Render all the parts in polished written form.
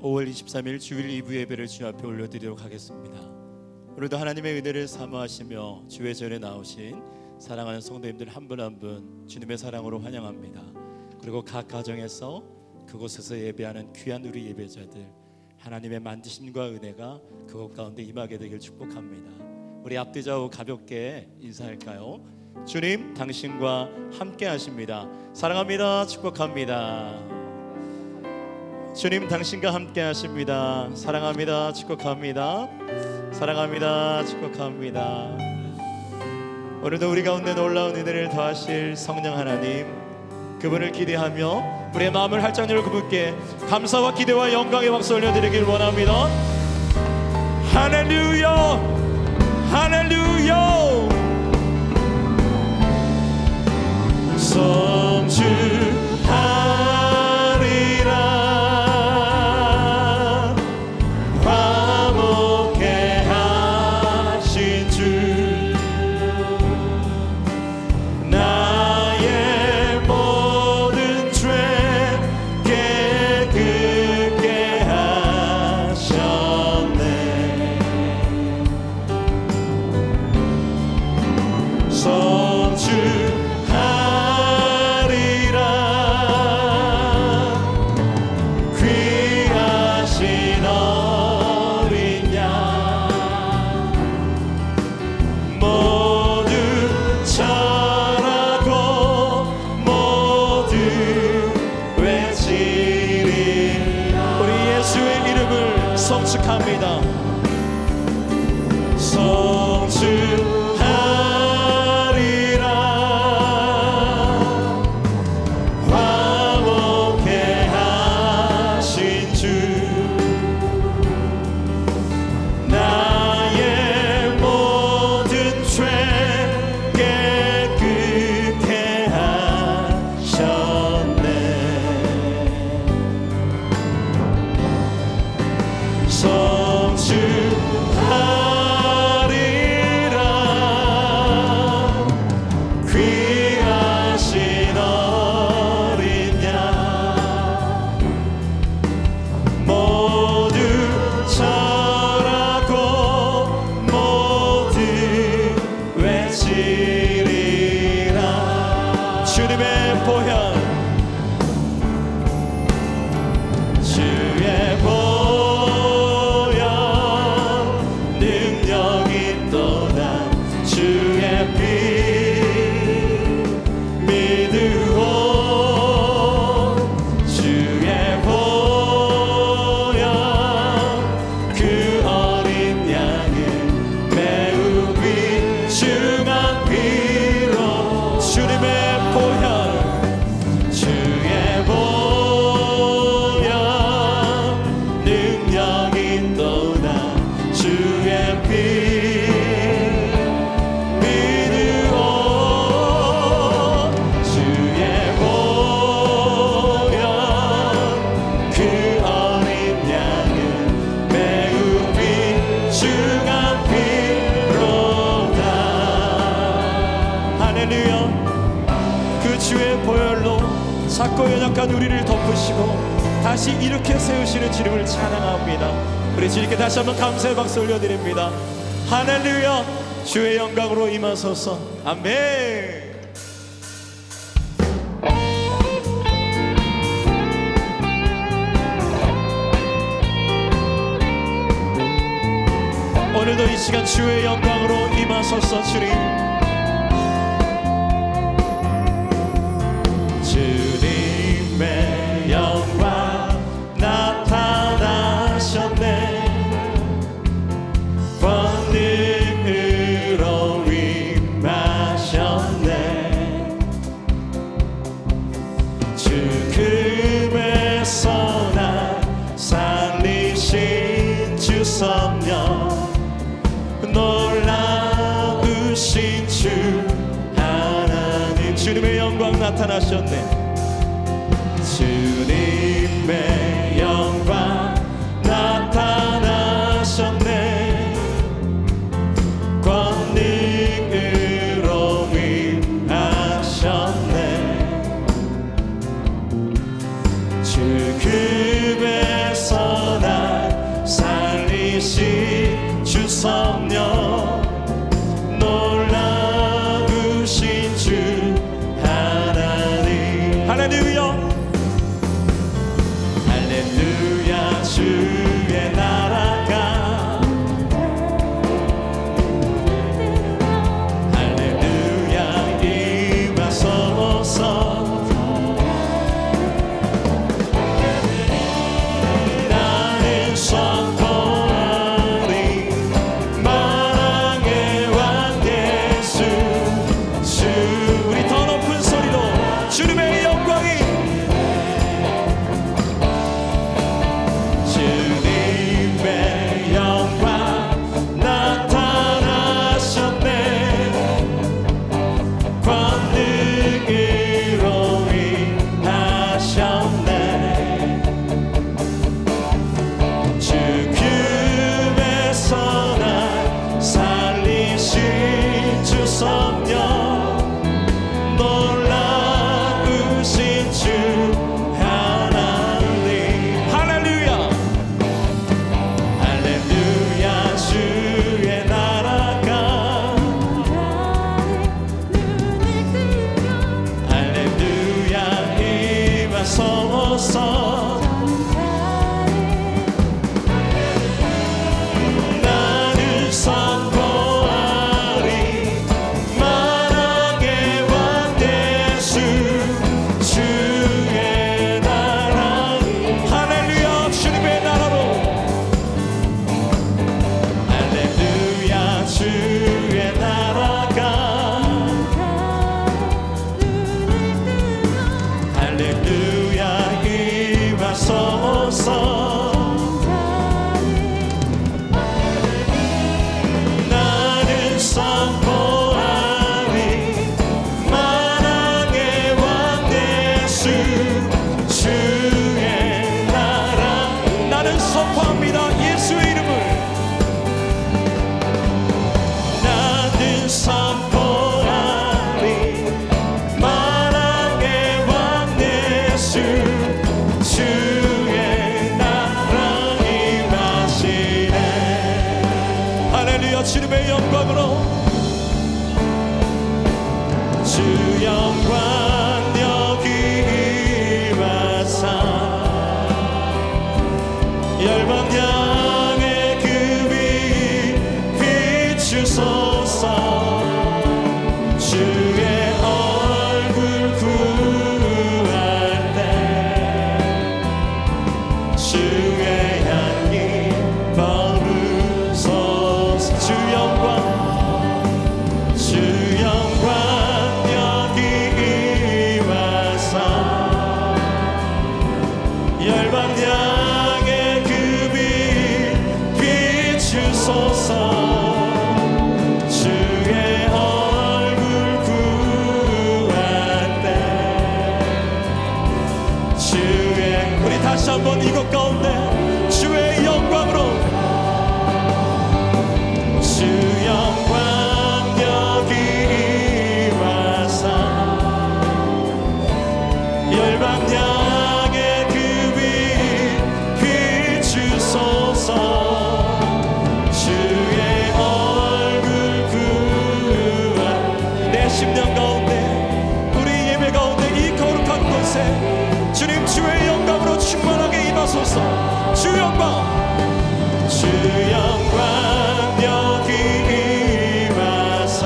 5월 23일 주일 2부 예배를 주 앞에 올려드리도록 하겠습니다. 오늘도 하나님의 은혜를 사모하시며 주의 전에 나오신 사랑하는 성도님들 한 분 한 분 주님의 사랑으로 환영합니다. 그리고 각 가정에서 그곳에서 예배하는 귀한 우리 예배자들, 하나님의 만지심과 은혜가 그곳 가운데 임하게 되길 축복합니다. 우리 앞뒤 좌우 가볍게 인사할까요? 주님, 당신과 함께 하십니다. 사랑합니다. 축복합니다. 주님, 당신과 함께 하십니다. 사랑합니다. 축복합니다. 사랑합니다. 축복합니다. 오늘도 우리 가운데 놀라운 은혜를 더하실 성령 하나님, 그분을 기대하며 우리의 마음을 활짝 열고 그분께 감사와 기대와 영광의 박수 올려드리길 원합니다. 할렐루야, 할렐루야. 성취하리라. 화목케 하신 주, 나의 모든 죄 깨끗게 하셨네. 성축합니다. 성축하리라. 화목케 하신 주, 나의 모든 죄 깨끗게 하셨네. 성취하리라. 귀하신 어린 양, 모두 절하고 모두 외치리라. 주님의 보혈, 주의 작고 연약한 우리를 덮으시고 다시 일으켜 세우시는 주님을 찬양합니다. 우리 주님께 다시 한번 감사의 박수 올려드립니다. 할렐루야. 주의 영광으로 임하소서. 아멘. 오늘도 이 시간 주의 영광으로 임하소서. 주님, 주님의 영광 나타나셨네. 권능으로 임하셨네. 죽음에서 나 살리신 주 성령, 놀라우신 주 하나님. 주님의 영광 나타나셨네. 주님의 영광 나타나셨네. 권능으로 임하셨네. 죽음에서 영광 여기 와사 열방 향해 그 빛 비추소서 주의 얼굴 구할 때 주의 향기 머무소서 주 영광 여기 와서 열방 향해 그 빛 비추소서 주의 얼굴 구할 때 주의 우리 다시 한번 이곳 가운데 주의 영광으로 주 영광 여기 와서 열방 향해 그 빛 비추소서 주의 얼굴 구할 내 심령 가운데 우리 예배 가운데 이 거룩한 곳에 주님 주의 영광으로 충만하게 임하소서 주 영광 여기 와서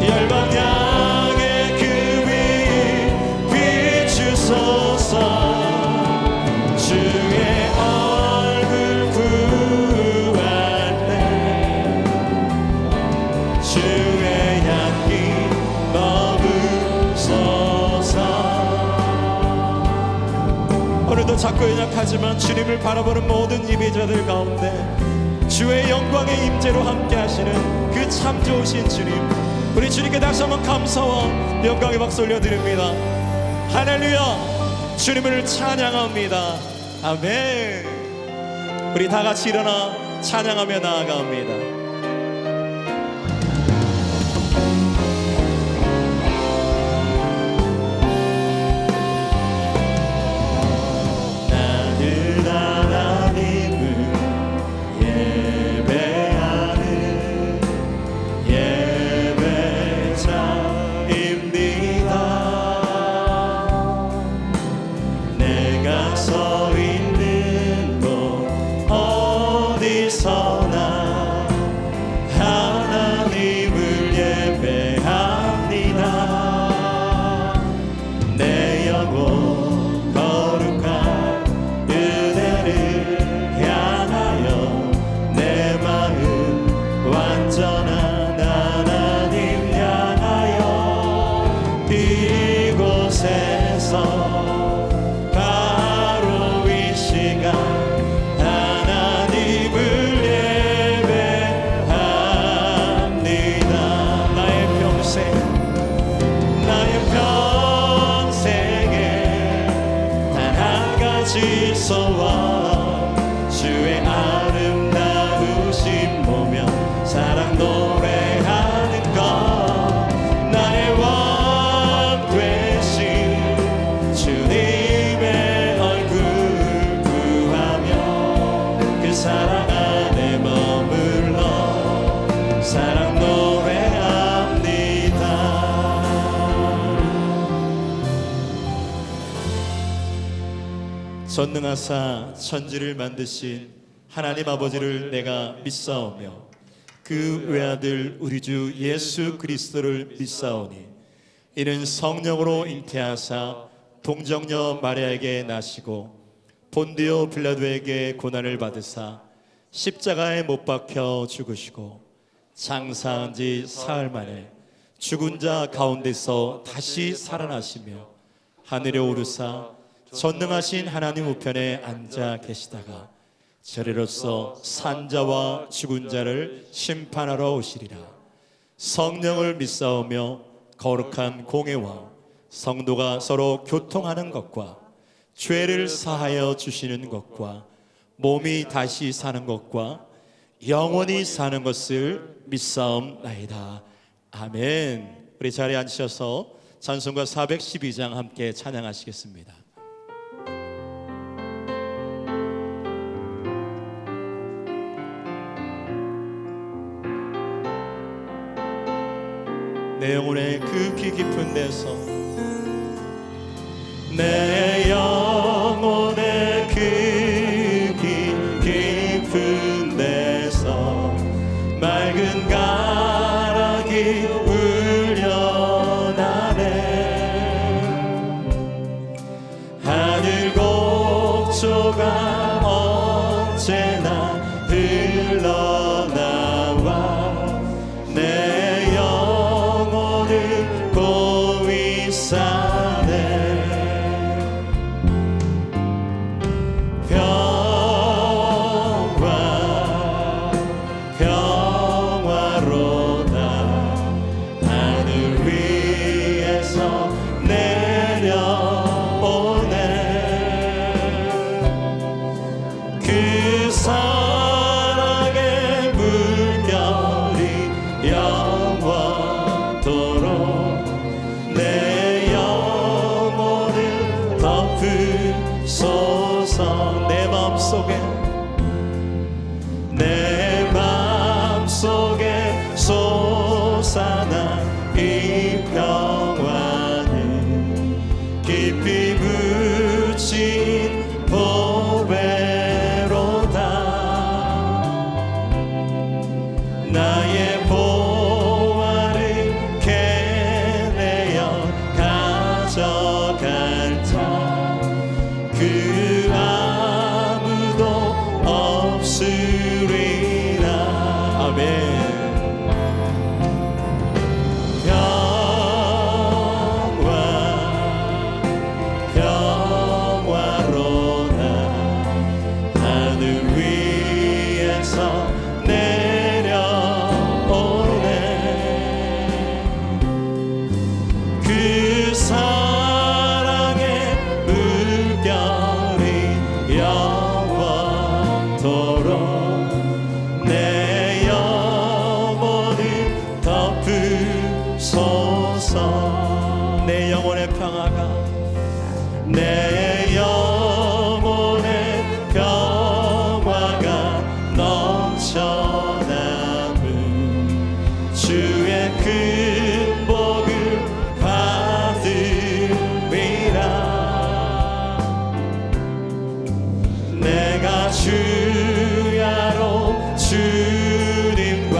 열방 향해 그 빛 비추소서 주의 얼굴 구할 때 주의 향기 머무소서 오늘도 작고 연약하지만 주님을 바라보는 모든 예배자들 가운데 주의 영광의 임재로 함께 하시는 그 참 좋으신 주님 우리 주님께 다시 한번 감사와 영광의 박수 올려드립니다. 할렐루야 주님을 찬양합니다. 아멘. 우리 다 같이 일어나 찬양하며 나아갑니다. 주의 아름다우심 보며 사랑 노래하는 것 나의 왕 되신 주님의 얼굴 구하며 그 사랑 안에 머물러 사랑 노래합니다. 전능하사 천지를 만드신 하나님 아버지를 내가 믿사오며 그 외아들 우리 주 예수 그리스도를 믿사오니 이는 성령으로 잉태하사 동정녀 마리아에게 나시고 본디오 빌라도에게 고난을 받으사 십자가에 못 박혀 죽으시고 장사한 지 사흘 만에 죽은 자 가운데서 다시 살아나시며 하늘에 오르사 전능하신 하나님 우편에 앉아 계시다가 저리로서 산자와 죽은 자를 심판하러 오시리라. 성령을 믿사오며 거룩한 공회와 성도가 서로 교통하는 것과 죄를 사하여 주시는 것과 몸이 다시 사는 것과 영원히 사는 것을 믿사옵나이다. 아멘. 우리 자리에 앉으셔서 찬송가 412장 함께 찬양하시겠습니다. 내 영혼의 깊이 깊은 데서, 내 영혼의 깊이 깊은 데서 맑은 가락이 울려나네. 하늘 곡조가 언제나 흘러나와 내 영혼을 고이 싸네. 그 사랑의 물결이 영원토록 내 영혼을 덮으소서. 내 맘속에 솟아난 이 평화는 깊이 묻힌 보배로다. 나의 보화를 캐내어 가져갈 자 그 아무도 없으리라. 아멘. 그 사랑의 물결이 영원토록 내 영혼을 덮으소서. 내 영혼의 평화가, 내 영혼의 평화가 넘쳐나는 주의 큰 복을 내가 주야로 주님과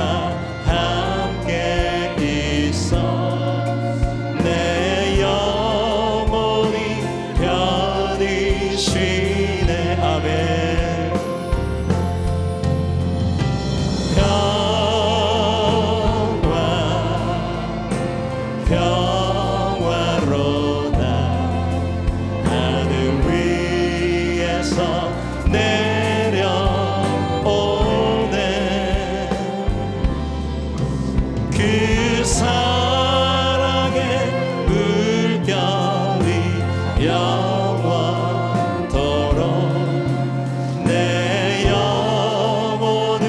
함께 있어 내 영혼이 편히 쉬네. 아멘. 평화로다. 하늘 위에서 내려오네. 그 사랑의 물결이 영원토록 내 영혼을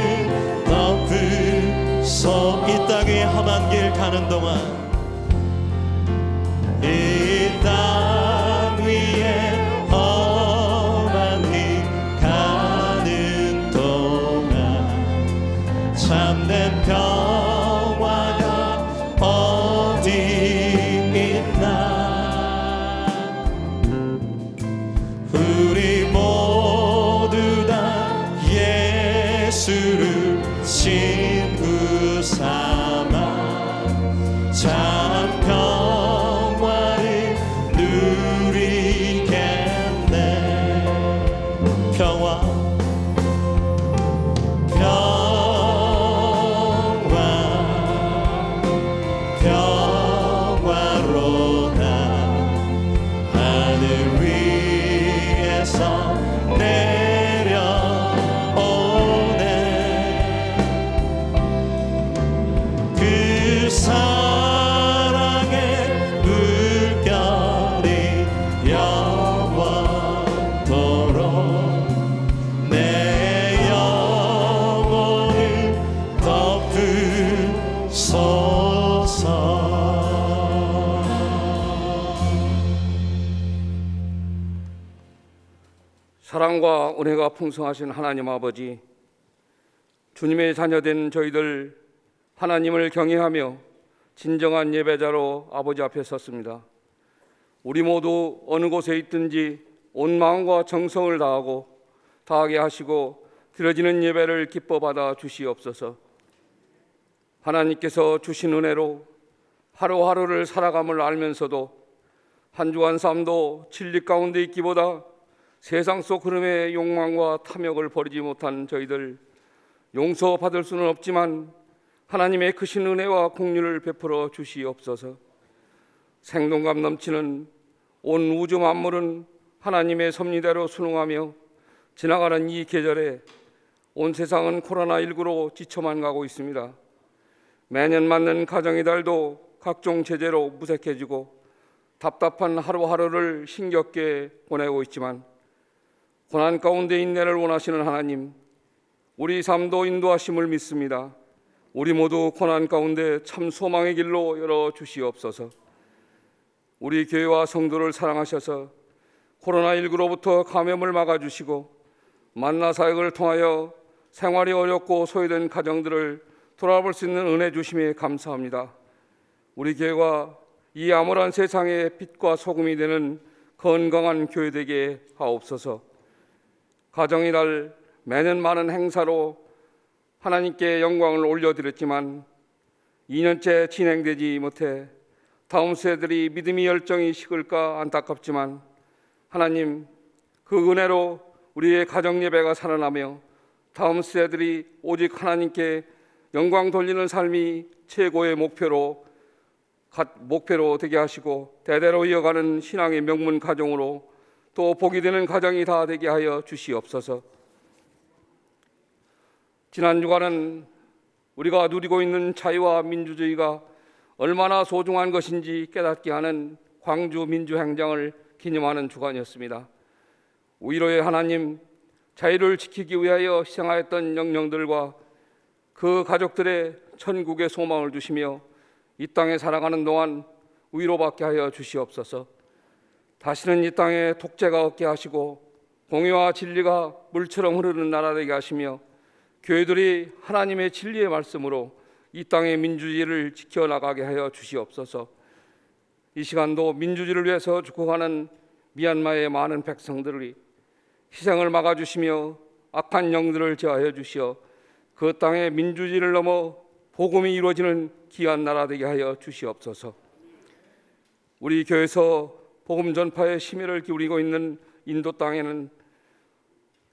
덮으소. 이 땅의 험한 길 가는 동안, 이 땅 위에 참된 평화가 어디 있나. 우리 모두 다 예수를 친구 삼아 참 평화를 누리겠네. 평화로다. 하늘 위에서 내려오네. 그 사랑의 물결이 영원토록 내 영혼을 덮으소서. 사랑과 은혜가 풍성하신 하나님 아버지, 주님의 자녀된 저희들 하나님을 경외하며 진정한 예배자로 아버지 앞에 섰습니다. 우리 모두 어느 곳에 있든지 온 마음과 정성을 다하게 하시고 드려지는 예배를 기뻐 받아 주시옵소서. 하나님께서 주신 은혜로 하루하루를 살아감을 알면서도 한 주한 삶도 진리 가운데 있기보다 세상 속 흐름의 욕망과 탐욕을 버리지 못한 저희들 용서받을 수는 없지만 하나님의 크신 은혜와 공유를 베풀어 주시옵소서. 생동감 넘치는 온 우주 만물은 하나님의 섭리대로 순응하며 지나가는 이 계절에 온 세상은 코로나19로 지쳐만 가고 있습니다. 매년 맞는 가정의 달도 각종 제재로 무색해지고 답답한 하루하루를 힘겹게 보내고 있지만 고난 가운데 인내를 원하시는 하나님, 우리 삶도 인도하심을 믿습니다. 우리 모두 고난 가운데 참 소망의 길로 열어 주시옵소서. 우리 교회와 성도를 사랑하셔서 코로나19로부터 감염을 막아주시고 만나 사역을 통하여 생활이 어렵고 소외된 가정들을 돌아볼 수 있는 은혜 주심에 감사합니다. 우리 교회가 이 암울한 세상의 빛과 소금이 되는 건강한 교회 되게 하옵소서. 가정의 날 매년 많은 행사로 하나님께 영광을 올려드렸지만 2년째 진행되지 못해 다음 세대들이 믿음의 열정이 식을까 안타깝지만 하나님, 그 은혜로 우리의 가정 예배가 살아나며 다음 세대들이 오직 하나님께 영광 돌리는 삶이 최고의 목표로 되게 하시고 대대로 이어가는 신앙의 명문 가정으로 또 복이 되는 가정이 다 되게 하여 주시옵소서. 지난 주간은 우리가 누리고 있는 자유와 민주주의가 얼마나 소중한 것인지 깨닫게 하는 광주 민주행장을 기념하는 주간이었습니다. 위로의 하나님, 자유를 지키기 위하여 희생하였던 영령들과 그 가족들의 천국의 소망을 주시며 이 땅에 살아가는 동안 위로받게 하여 주시옵소서. 다시는 이 땅에 독재가 없게 하시고 공의와 진리가 물처럼 흐르는 나라 되게 하시며 교회들이 하나님의 진리의 말씀으로 이 땅의 민주주의를 지켜나가게 하여 주시옵소서. 이 시간도 민주주의를 위해서 죽어가는 미얀마의 많은 백성들이 희생을 막아주시며 악한 영들을 제하여 주시어 그 땅의 민주주의를 넘어 복음이 이루어지는 귀한 나라 되게 하여 주시옵소서. 우리 교회에서 복음 전파에 심혈을 기울이고 있는 인도 땅에는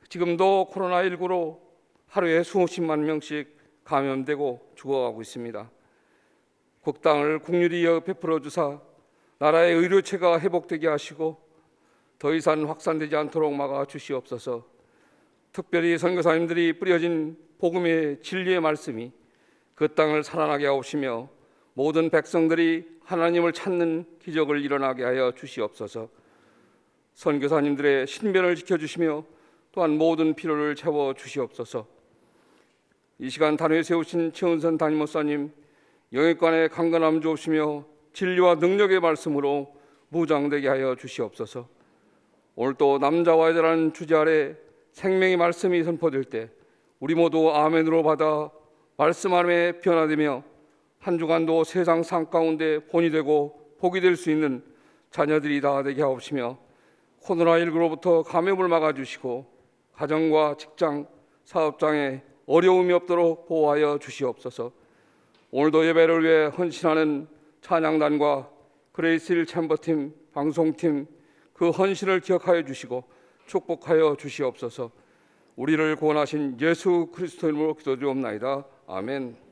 지금도 코로나19로 하루에 수십만 명씩 감염되고 죽어가고 있습니다. 국땅을 국률이 이어 베풀어 주사 나라의 의료체가 회복되게 하시고 더 이상 확산되지 않도록 막아 주시옵소서. 특별히 선교사님들이 뿌려진 복음의 진리의 말씀이 그 땅을 살아나게 하옵시며 모든 백성들이 하나님을 찾는 기적을 일어나게 하여 주시옵소서. 선교사님들의 신변을 지켜주시며 또한 모든 필요를 채워 주시옵소서. 이 시간 단회에 세우신 최은선 담임목사님 영역간에 강건함 주옵시며 진리와 능력의 말씀으로 무장되게 하여 주시옵소서. 오늘 또 남자와 여자라는 주제 아래 생명의 말씀이 선포될 때 우리 모두 아멘으로 받아 말씀 안에 변화되며 한 주간도 세상 삶 가운데 본이 되고 복이 될 수 있는 자녀들이 다 되게 하옵시며 코로나19로부터 감염을 막아주시고 가정과 직장, 사업장에 어려움이 없도록 보호하여 주시옵소서. 오늘도 예배를 위해 헌신하는 찬양단과 그레이스힐 챔버팀, 방송팀 그 헌신을 기억하여 주시고 축복하여 주시옵소서. 우리를 구원하신 예수 그리스도 이름으로 기도드리옵나이다. 아멘.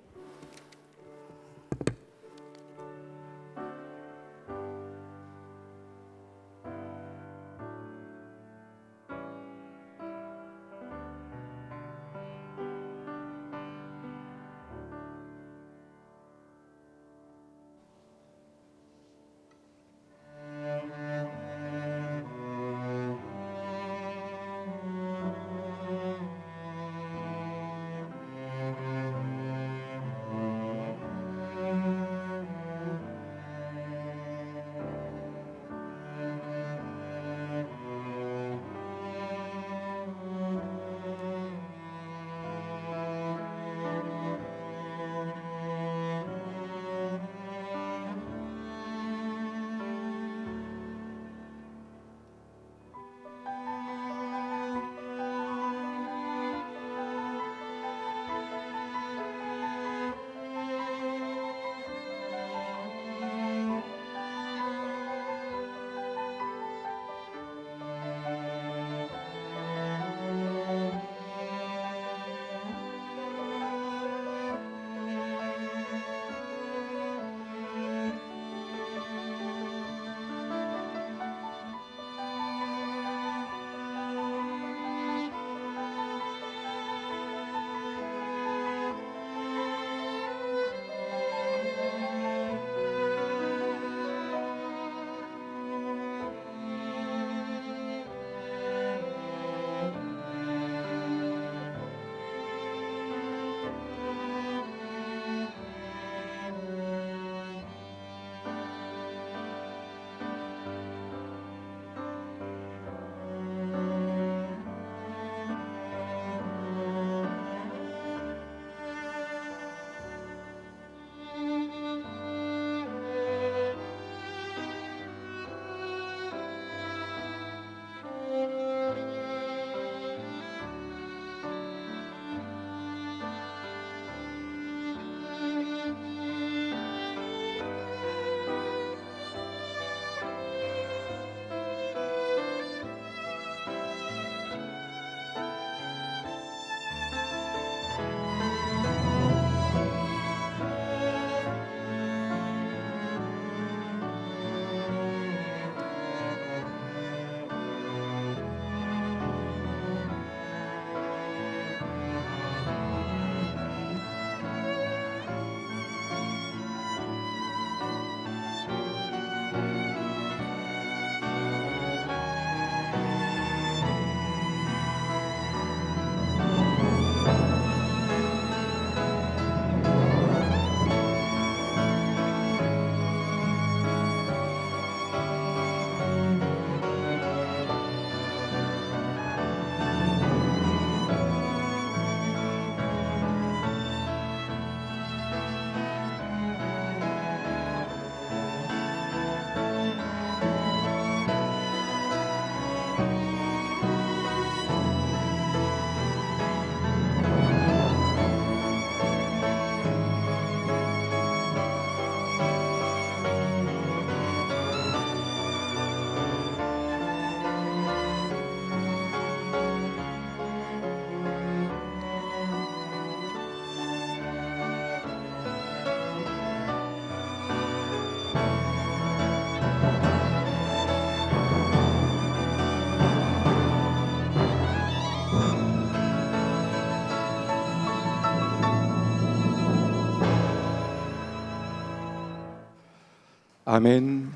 아멘.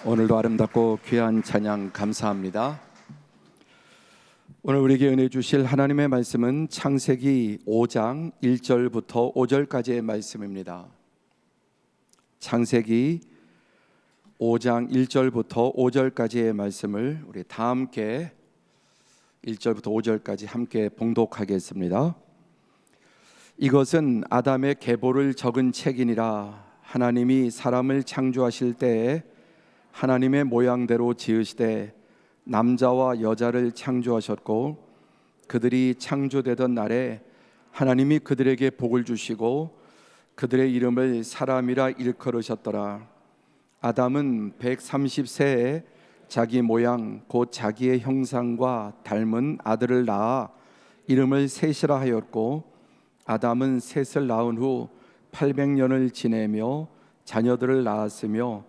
오늘도 아름답고 귀한 찬양 감사합니다. 오늘 우리에게 은혜 주실 하나님의 말씀은 창세기 5장 1절부터 5절까지의 말씀입니다. 창세기 5장 1절부터 5절까지의 말씀을 우리 다 함께 1절부터 5절까지 함께 봉독하겠습니다. 이것은 아담의 계보를 적은 책이니라. 하나님이 사람을 창조하실 때에 하나님의 모양대로 지으시되 남자와 여자를 창조하셨고, 그들이 창조되던 날에 하나님이 그들에게 복을 주시고 그들의 이름을 사람이라 일컬으셨더라. 아담은 130세에 자기 모양 곧 자기의 형상과 닮은 아들을 낳아 이름을 셋이라 하였고, 아담은 셋을 낳은 후 800년을 지내며 자녀들을 낳았으며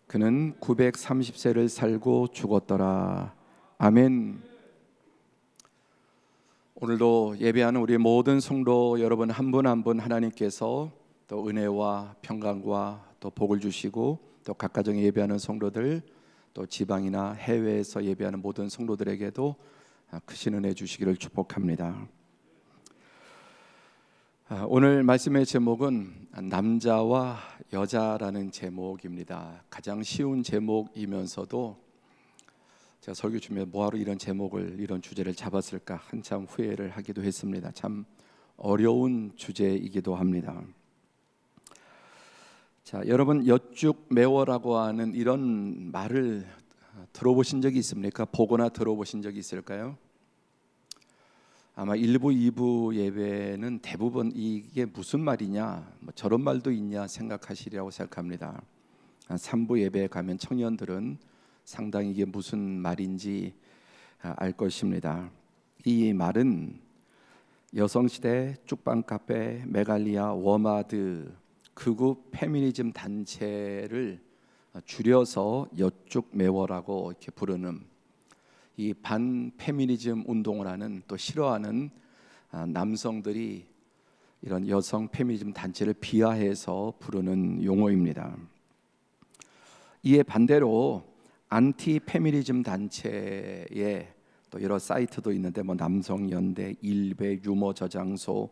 그는 930세를 살고 죽었더라. 아멘. 오늘도 예배하는 우리 모든 성도 여러분 한 분 한 분 하나님께서 또 은혜와 평강과 또 복을 주시고, 또 각 가정에 예배하는 성도들, 또 지방이나 해외에서 예배하는 모든 성도들에게도 크신 은혜 주시기를 축복합니다. 오늘 말씀의 제목은 남자와 여자라는 제목입니다. 가장 쉬운 제목이면서도 제가 설교 중에 뭐하러 이런 제목을, 이런 주제를 잡았을까 한참 후회를 하기도 했습니다. 참 어려운 주제이기도 합니다. 자, 여러분 여쭉매워라고 하는 이런 말을 들어보신 적이 있습니까? 보거나 들어보신 적이 있을까요? 아마 1부, 2부 예배는 대부분 이게 무슨 말이냐, 뭐 저런 말도 있냐 생각하시리라고 생각합니다. 3부 예배에 가면 청년들은 상당히 이게 무슨 말인지 알 것입니다. 이 말은 여성시대, 쭉방카페, 메갈리아, 워마드, 극우 페미니즘 단체를 줄여서 여쭉매워라고 이렇게 부르는, 이 반페미니즘 운동을 하는, 또 싫어하는 남성들이 이런 여성 페미니즘 단체를 비하해서 부르는 용어입니다. 이에 반대로 안티 페미니즘 단체에 또 여러 사이트도 있는데, 뭐 남성연대, 일베, 유머 저장소,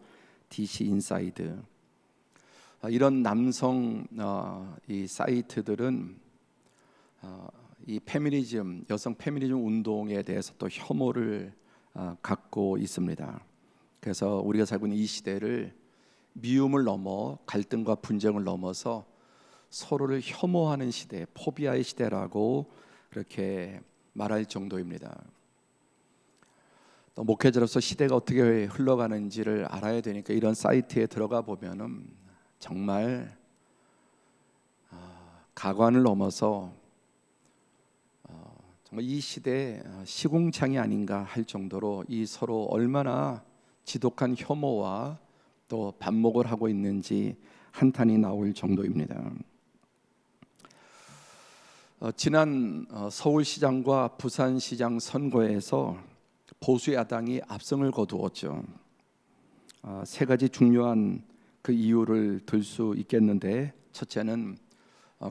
DC 인사이드, 이런 남성 이 사이트들은 이 페미니즘, 여성 페미니즘 운동에 대해서 또 혐오를 갖고 있습니다. 그래서 우리가 살고 있는 이 시대를 미움을 넘어 갈등과 분쟁을 넘어서 서로를 혐오하는 시대, 포비아의 시대라고 그렇게 말할 정도입니다. 또 목회자로서 시대가 어떻게 흘러가는지를 알아야 되니까 이런 사이트에 들어가 보면은 정말 가관을 넘어서 정말 이 시대의 시궁창이 아닌가 할 정도로 이 서로 얼마나 지독한 혐오와 또 반목을 하고 있는지 한탄이 나올 정도입니다. 지난 서울시장과 부산시장 선거에서 보수 야당이 압승을 거두었죠. 세 가지 중요한 그 이유를 들 수 있겠는데, 첫째는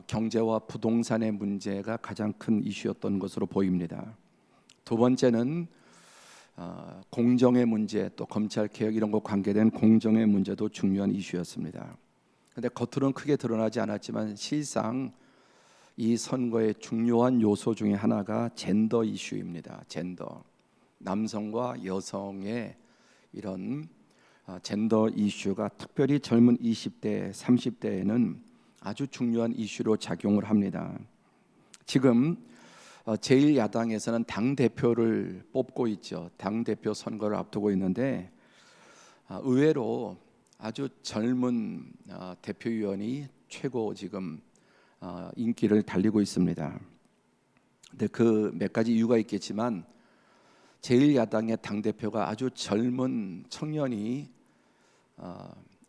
경제와 부동산의 문제가 가장 큰 이슈였던 것으로 보입니다. 두 번째는 공정의 문제, 또 검찰 개혁 이런 것 관계된 공정의 문제도 중요한 이슈였습니다. 그런데 겉으로는 크게 드러나지 않았지만 실상 이 선거의 중요한 요소 중에 하나가 젠더 이슈입니다. 젠더, 남성과 여성의 이런 젠더 이슈가 특별히 젊은 20대, 30대에는 아주 중요한 이슈로 작용을 합니다. 지금 제1야당에서는 당대표를 뽑고 있죠. 당대표 선거를 앞두고 있는데 의외로 아주 젊은 대표위원이 최고 지금 인기를 달리고 있습니다. 근데 그 몇 가지 이유가 있겠지만 제1야당의 당대표가 아주 젊은 청년이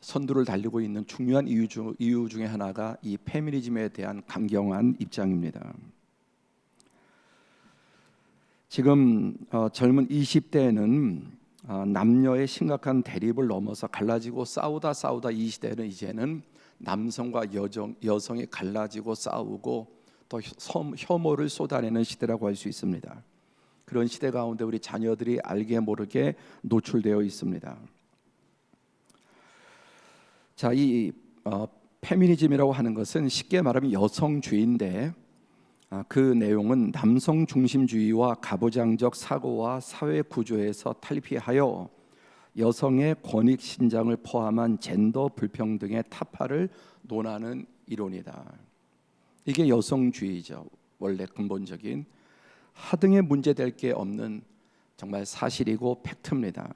선두를 달리고 있는 중요한 이유 중에 하나가 이 페미니즘에 대한 강경한 입장입니다. 지금 젊은 20대에는 남녀의 심각한 대립을 넘어서 갈라지고 싸우다 이 시대는 이제는 남성과 여성이 갈라지고 싸우고 또 혐오를 쏟아내는 시대라고 할 수 있습니다. 그런 시대 가운데 우리 자녀들이 알게 모르게 노출되어 있습니다. 자, 이 페미니즘이라고 하는 것은 쉽게 말하면 여성주의인데 그 내용은 남성 중심주의와 가부장적 사고와 사회 구조에서 탈피하여 여성의 권익 신장을 포함한 젠더 불평등의 타파를 논하는 이론이다. 이게 여성주의죠. 원래 근본적인 하등에 문제될 게 없는 정말 사실이고 팩트입니다.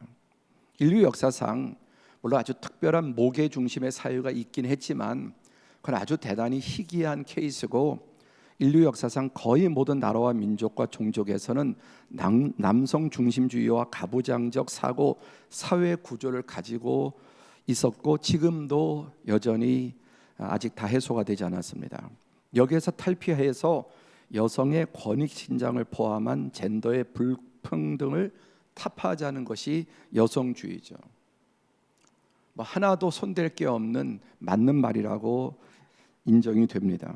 인류 역사상 물론 아주 특별한 모계 중심의 사회가 있긴 했지만 그건 아주 대단히 희귀한 케이스고 인류 역사상 거의 모든 나라와 민족과 종족에서는 남성 중심주의와 가부장적 사고 사회 구조를 가지고 있었고 지금도 여전히 아직 다 해소가 되지 않았습니다. 여기에서 탈피해서 여성의 권익 신장을 포함한 젠더의 불평등을 타파하자는 것이 여성주의죠. 뭐 하나도 손댈 게 없는 맞는 말이라고 인정이 됩니다.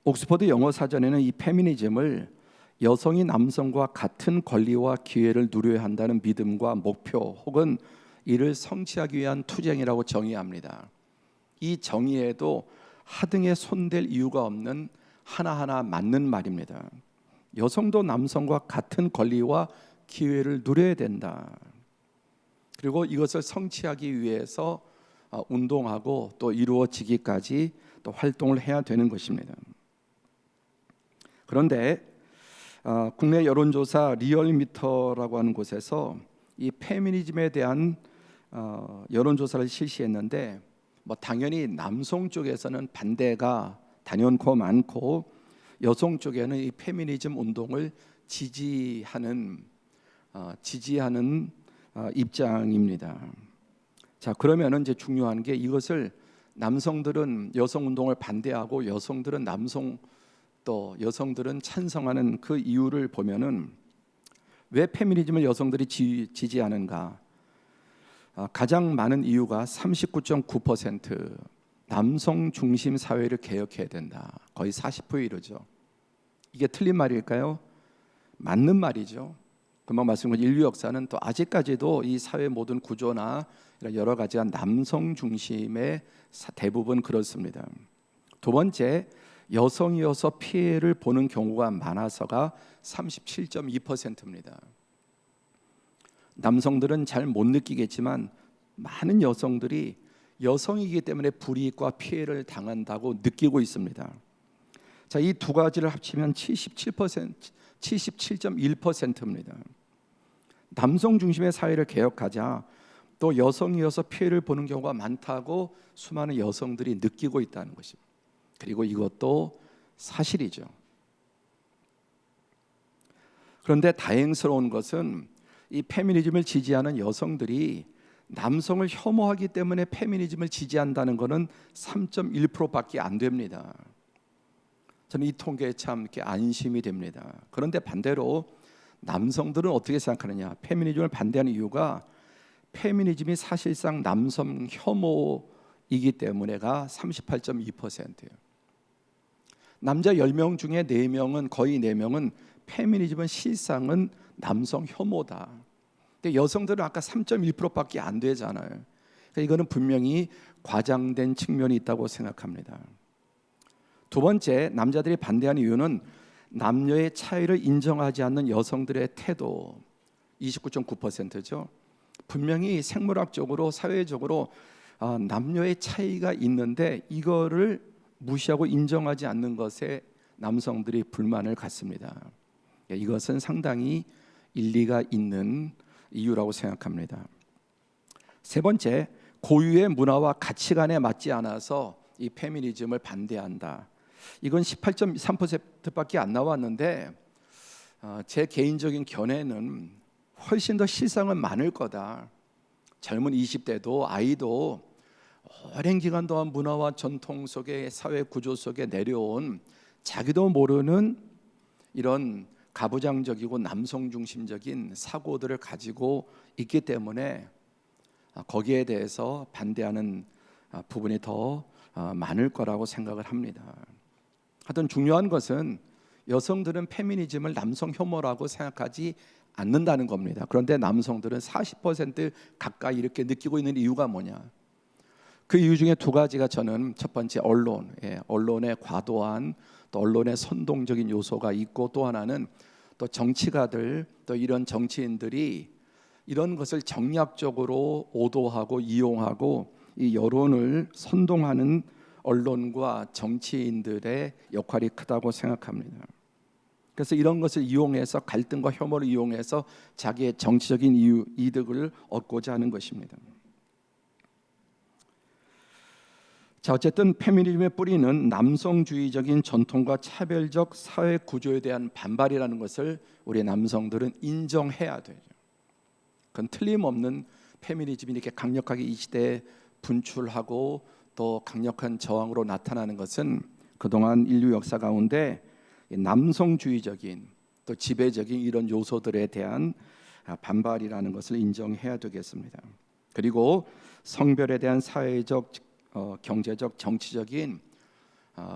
옥스퍼드 영어 사전에는 이 페미니즘을 여성이 남성과 같은 권리와 기회를 누려야 한다는 믿음과 목표 혹은 이를 성취하기 위한 투쟁이라고 정의합니다. 이 정의에도 하등에 손댈 이유가 없는 하나하나 맞는 말입니다. 여성도 남성과 같은 권리와 기회를 누려야 된다. 그리고 이것을 성취하기 위해서 운동하고 또 이루어지기까지 또 활동을 해야 되는 것입니다. 그런데 국내 여론조사 리얼미터라고 하는 곳에서 이 페미니즘에 대한 여론조사를 실시했는데 뭐 당연히 남성 쪽에서는 반대가 단연코 많고 여성 쪽에는 이 페미니즘 운동을 지지하는 입장입니다. 자, 그러면은 이제 중요한 게 이것을 남성들은 여성 운동을 반대하고 여성들은 여성들은 찬성하는 그 이유를 보면은 왜 페미니즘을 여성들이 지지하는가? 가장 많은 이유가 39.9% 남성 중심 사회를 개혁해야 된다. 거의 40%에 이르죠. 이게 틀린 말일까요? 맞는 말이죠. 금방 말씀드린 인류 역사는 또 아직까지도 이 사회 모든 구조나 여러 가지가 남성 중심의 대부분 그렇습니다. 두 번째, 여성이어서 피해를 보는 경우가 많아서가 37.2%입니다. 남성들은 잘 못 느끼겠지만 많은 여성들이 여성이기 때문에 불이익과 피해를 당한다고 느끼고 있습니다. 자, 이 두 가지를 합치면 77.1%입니다. 남성 중심의 사회를 개혁하자 또 여성이어서 피해를 보는 경우가 많다고 수많은 여성들이 느끼고 있다는 것입니다. 그리고 이것도 사실이죠. 그런데 다행스러운 것은 이 페미니즘을 지지하는 여성들이 남성을 혐오하기 때문에 페미니즘을 지지한다는 것은 3.1%밖에 안 됩니다. 저는 이 통계에 참 이렇게 안심이 됩니다. 그런데 반대로 남성들은 어떻게 생각하느냐? 페미니즘을 반대하는 이유가 페미니즘이 사실상 남성 혐오이기 때문에가 38.2%예요. 남자 10명 중에 4명은 거의 4명은 페미니즘은 실상은 남성 혐오다. 근데 여성들은 아까 3.1%밖에 안 되잖아요. 그러니까 이거는 분명히 과장된 측면이 있다고 생각합니다. 두 번째, 남자들이 반대하는 이유는 남녀의 차이를 인정하지 않는 여성들의 태도 29.9%죠. 분명히 생물학적으로 사회적으로 남녀의 차이가 있는데 이거를 무시하고 인정하지 않는 것에 남성들이 불만을 갖습니다. 이것은 상당히 일리가 있는 이유라고 생각합니다. 세 번째, 고유의 문화와 가치관에 맞지 않아서 이 페미니즘을 반대한다. 이건 18.3%밖에 안 나왔는데 제 개인적인 견해는 훨씬 더 실상은 많을 거다. 젊은 20대도 아이도 오랜 기간 동안 문화와 전통 속에 사회 구조 속에 내려온 자기도 모르는 이런 가부장적이고 남성 중심적인 사고들을 가지고 있기 때문에 거기에 대해서 반대하는 부분이 더 많을 거라고 생각을 합니다. 하여튼 중요한 것은 여성들은 페미니즘을 남성 혐오라고 생각하지 않는다는 겁니다. 그런데 남성들은 40% 가까이 이렇게 느끼고 있는 이유가 뭐냐? 그 이유 중에 두 가지가 저는 첫 번째 언론의 과도한 또 언론의 선동적인 요소가 있고, 또 하나는 또 정치가들 또 이런 정치인들이 이런 것을 정략적으로 오도하고 이용하고 이 여론을 선동하는 언론과 정치인들의 역할이 크다고 생각합니다. 그래서 이런 것을 이용해서 갈등과 혐오를 이용해서 자기의 정치적인 이득을 얻고자 하는 것입니다. 자, 어쨌든 페미니즘의 뿌리는 남성주의적인 전통과 차별적 사회 구조에 대한 반발이라는 것을 우리 남성들은 인정해야 되죠. 그건 틀림없는 페미니즘이 이렇게 강력하게 이 시대에 분출하고 또 강력한 저항으로 나타나는 것은 그동안 인류 역사 가운데 남성주의적인 또 지배적인 이런 요소들에 대한 반발이라는 것을 인정해야 되겠습니다. 그리고 성별에 대한 사회적, 경제적, 정치적인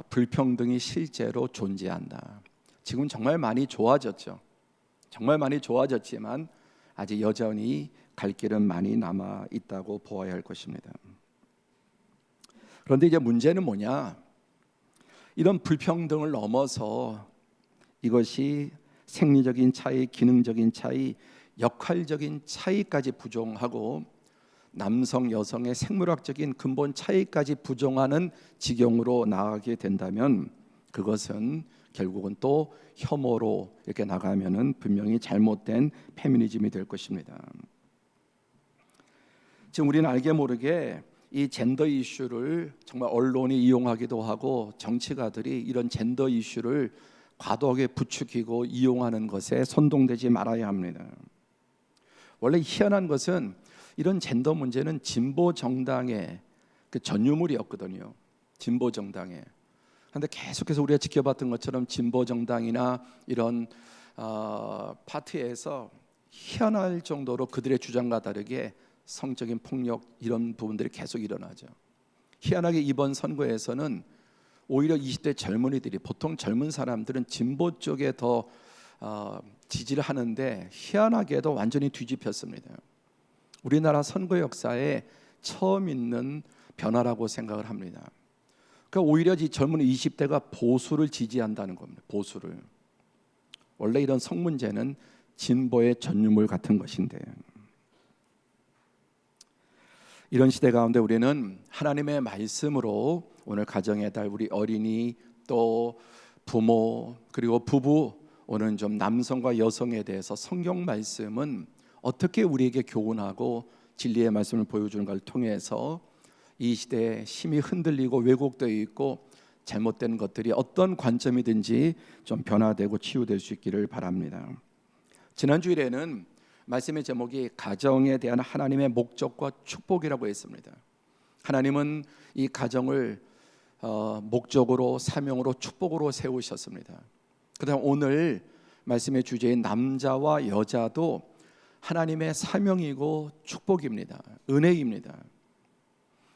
불평등이 실제로 존재한다. 지금 정말 많이 좋아졌죠. 정말 많이 좋아졌지만 아직 여전히 갈 길은 많이 남아 있다고 보아야 할 것입니다. 그런데 이제 문제는 뭐냐? 이런 불평등을 넘어서 이것이 생리적인 차이, 기능적인 차이, 역할적인 차이까지 부정하고 남성, 여성의 생물학적인 근본 차이까지 부정하는 지경으로 나아가게 된다면 그것은 결국은 또 혐오로 이렇게 나가면은 분명히 잘못된 페미니즘이 될 것입니다. 지금 우리는 알게 모르게 이 젠더 이슈를 정말 언론이 이용하기도 하고 정치가들이 이런 젠더 이슈를 과도하게 부추기고 이용하는 것에 선동되지 말아야 합니다. 원래 희한한 것은 이런 젠더 문제는 진보 정당의 그 전유물이었거든요. 진보 정당에. 그런데 계속해서 우리가 지켜봤던 것처럼 진보 정당이나 이런 파티에서 희한할 정도로 그들의 주장과 다르게 성적인 폭력 이런 부분들이 계속 일어나죠. 희한하게 이번 선거에서는 오히려 20대 젊은이들이, 보통 젊은 사람들은 진보 쪽에 더 지지를 하는데 희한하게도 완전히 뒤집혔습니다. 우리나라 선거 역사에 처음 있는 변화라고 생각을 합니다. 그러니까 오히려 이 젊은 20대가 보수를 지지한다는 겁니다. 보수를. 원래 이런 성 문제는 진보의 전유물 같은 것인데, 이런 시대 가운데 우리는 하나님의 말씀으로 오늘 가정의 달, 우리 어린이, 또 부모, 그리고 부부, 오늘 좀 남성과 여성에 대해서 성경 말씀은 어떻게 우리에게 교훈하고 진리의 말씀을 보여주는가를 통해서 이 시대에 심히 흔들리고 왜곡되어 있고 잘못된 것들이 어떤 관점이든지 좀 변화되고 치유될 수 있기를 바랍니다. 지난 주일에는 말씀의 제목이 가정에 대한 하나님의 목적과 축복이라고 했습니다. 하나님은 이 가정을 목적으로, 사명으로, 축복으로 세우셨습니다. 그다음 오늘 말씀의 주제인 남자와 여자도 하나님의 사명이고 축복입니다. 은혜입니다.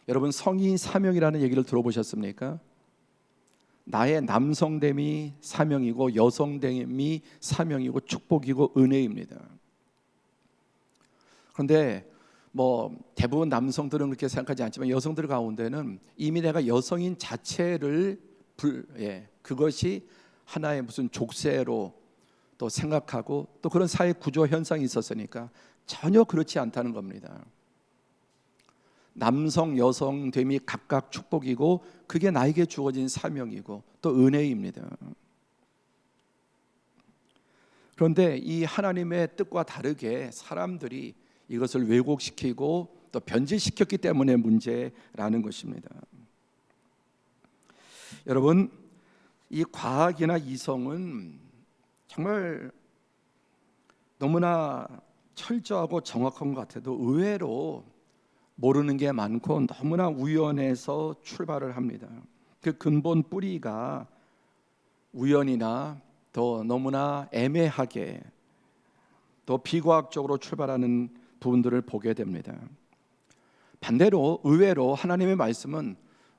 여러분, 성이 사명이라는 얘기를 들어보셨습니까? 나의 남성됨이 사명이고 여성됨이 사명이고 축복이고 은혜입니다. 그런데 대부분 남성들은 그렇게 생각하지 않지만 여성들 가운데는 이미 내가 여성인 자체를 그것이 하나의 무슨 족쇄로 또 생각하고 또 그런 사회 구조 현상이 있었으니까 전혀 그렇지 않다는 겁니다. 남성, 여성됨이 각각 축복이고 그게 나에게 주어진 사명이고 또 은혜입니다. 그런데 이 하나님의 뜻과 다르게 사람들이 이것을 왜곡시키고 또 변질시켰기 때문에 문제라는 것입니다. 여러분, 이 과학이나 이성은 정말 너무나 철저하고 정확한 것 같아도 의외로 모르는 게 많고 너무나 우연에서 출발을 합니다. 그 근본 뿌리가 우연이나 더 너무나 애매하게 또 비과학적으로 출발하는 부분들을 보게 됩니다. 반대로 의외로 하나님의 말씀은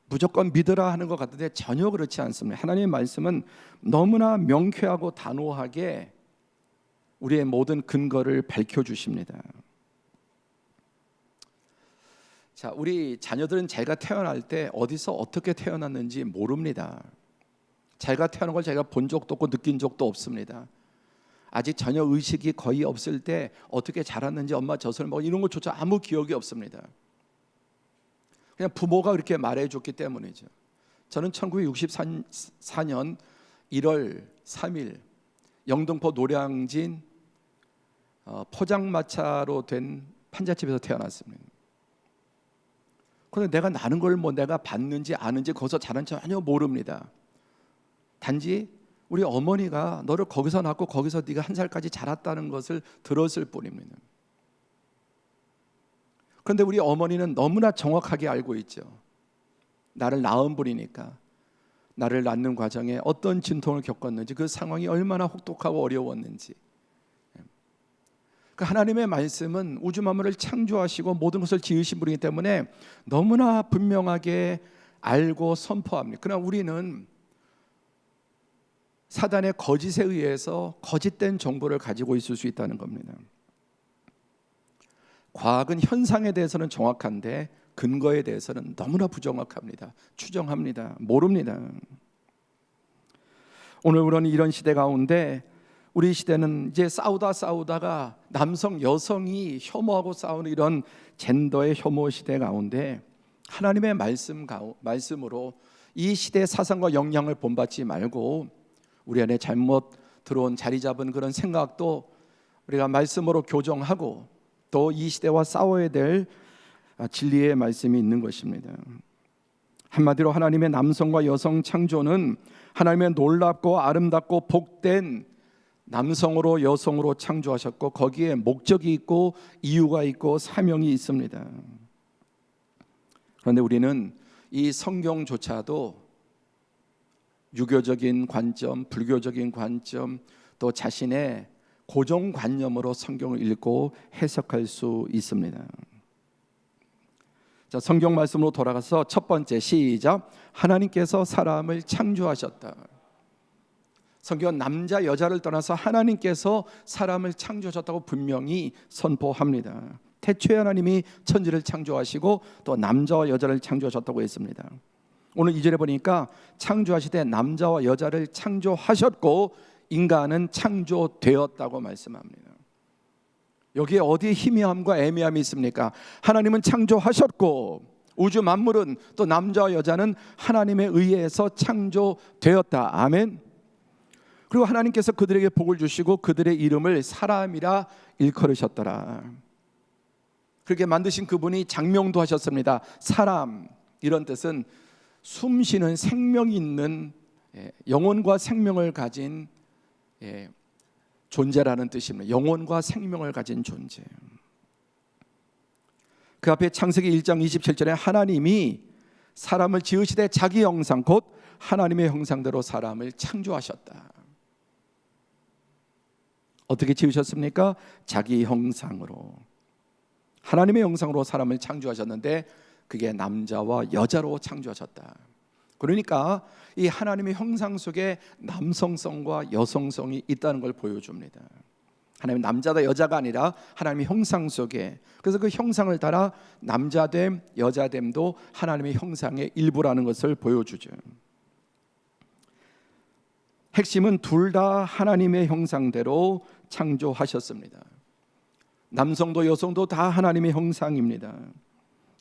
무조건 믿으라 하는 것 같은데 전혀 그렇지 않습니다. 하나님의 말씀은 너무나 명쾌하고 단호하게 우리의 모든 근거를 밝혀주십니다. 자, 우리 자녀들은 제가 태어날 때 어디서 어떻게 태어났는지 모릅니다. 제가 태어난 걸 제가 본 적도 없고 느낀 적도 없습니다. 아직 전혀 의식이 거의 없을 때 어떻게 자랐는지 엄마 젖을 먹고 이런 것조차 아무 기억이 없습니다. 그냥 부모가 그렇게 말해줬기 때문이죠. 저는 1964년 1월 3일 영등포 노량진 포장마차로 된 판잣집에서 태어났습니다. 그런데 내가 나는 걸 뭐 내가 봤는지 아는지 거기서 자란 전혀 모릅니다. 단지 우리 어머니가 너를 거기서 낳고 거기서 네가 1살까지 자랐다는 것을 들었을 뿐입니다. 그런데 우리 어머니는 너무나 정확하게 알고 있죠. 나를 낳은 분이니까 나를 낳는 과정에 어떤 진통을 겪었는지, 그 상황이 얼마나 혹독하고 어려웠는지. 그 하나님의 말씀은 우주 만물을 창조하시고 모든 것을 지으신 분이기 때문에 너무나 분명하게 알고 선포합니다. 그러나 우리는 사단의 거짓에 의해서 거짓된 정보를 가지고 있을 수 있다는 겁니다. 과학은 현상에 대해서는 정확한데 근거에 대해서는 너무나 부정확합니다. 추정합니다. 모릅니다. 오늘 우리는 이런 시대 가운데, 우리 시대는 이제 싸우다가 남성 여성이 혐오하고 싸우는 이런 젠더의 혐오 시대 가운데 하나님의 말씀으로 이 시대의 사상과 영향을 본받지 말고 우리 안에 잘못 들어온 자리 잡은 그런 생각도 우리가 말씀으로 교정하고 또 이 시대와 싸워야 될 진리의 말씀이 있는 것입니다. 한마디로 하나님의 남성과 여성 창조는 하나님의 놀랍고 아름답고 복된 남성으로 여성으로 창조하셨고 거기에 목적이 있고 이유가 있고 사명이 있습니다. 그런데 우리는 이 성경조차도 유교적인 관점, 불교적인 관점, 또 자신의 고정관념으로 성경을 읽고 해석할 수 있습니다. 자, 성경 말씀으로 돌아가서 첫 번째, 시작. 하나님께서 사람을 창조하셨다. 성경은 남자 여자를 떠나서 하나님께서 사람을 창조하셨다고 분명히 선포합니다. 태초에 하나님이 천지를 창조하시고 또 남자와 여자를 창조하셨다고 했습니다. 오늘 2절에 보니까 창조하시되 남자와 여자를 창조하셨고 인간은 창조되었다고 말씀합니다. 여기에 어디에 희미함과 애매함이 있습니까? 하나님은 창조하셨고 우주 만물은 또 남자와 여자는 하나님에 의해서 창조되었다. 아멘. 그리고 하나님께서 그들에게 복을 주시고 그들의 이름을 사람이라 일컬으셨더라. 그렇게 만드신 그분이 장명도 하셨습니다. 사람, 이런 뜻은 숨쉬는 생명이 있는 영혼과 생명을 가진 존재라는 뜻입니다. 영혼과 생명을 가진 존재. 그 앞에 창세기 1장 27절에 하나님이 사람을 지으시되 자기 형상 곧 하나님의 형상대로 사람을 창조하셨다. 어떻게 지으셨습니까? 자기 형상으로, 하나님의 형상으로 사람을 창조하셨는데 그게 남자와 여자로 창조하셨다. 그러니까 이 하나님의 형상 속에 남성성과 여성성이 있다는 걸 보여줍니다. 하나님은 남자다 여자가 아니라 하나님의 형상 속에, 그래서 그 형상을 따라 남자됨 여자됨도 하나님의 형상의 일부라는 것을 보여주죠. 핵심은 둘 다 하나님의 형상대로 창조하셨습니다. 남성도 여성도 다 하나님의 형상입니다.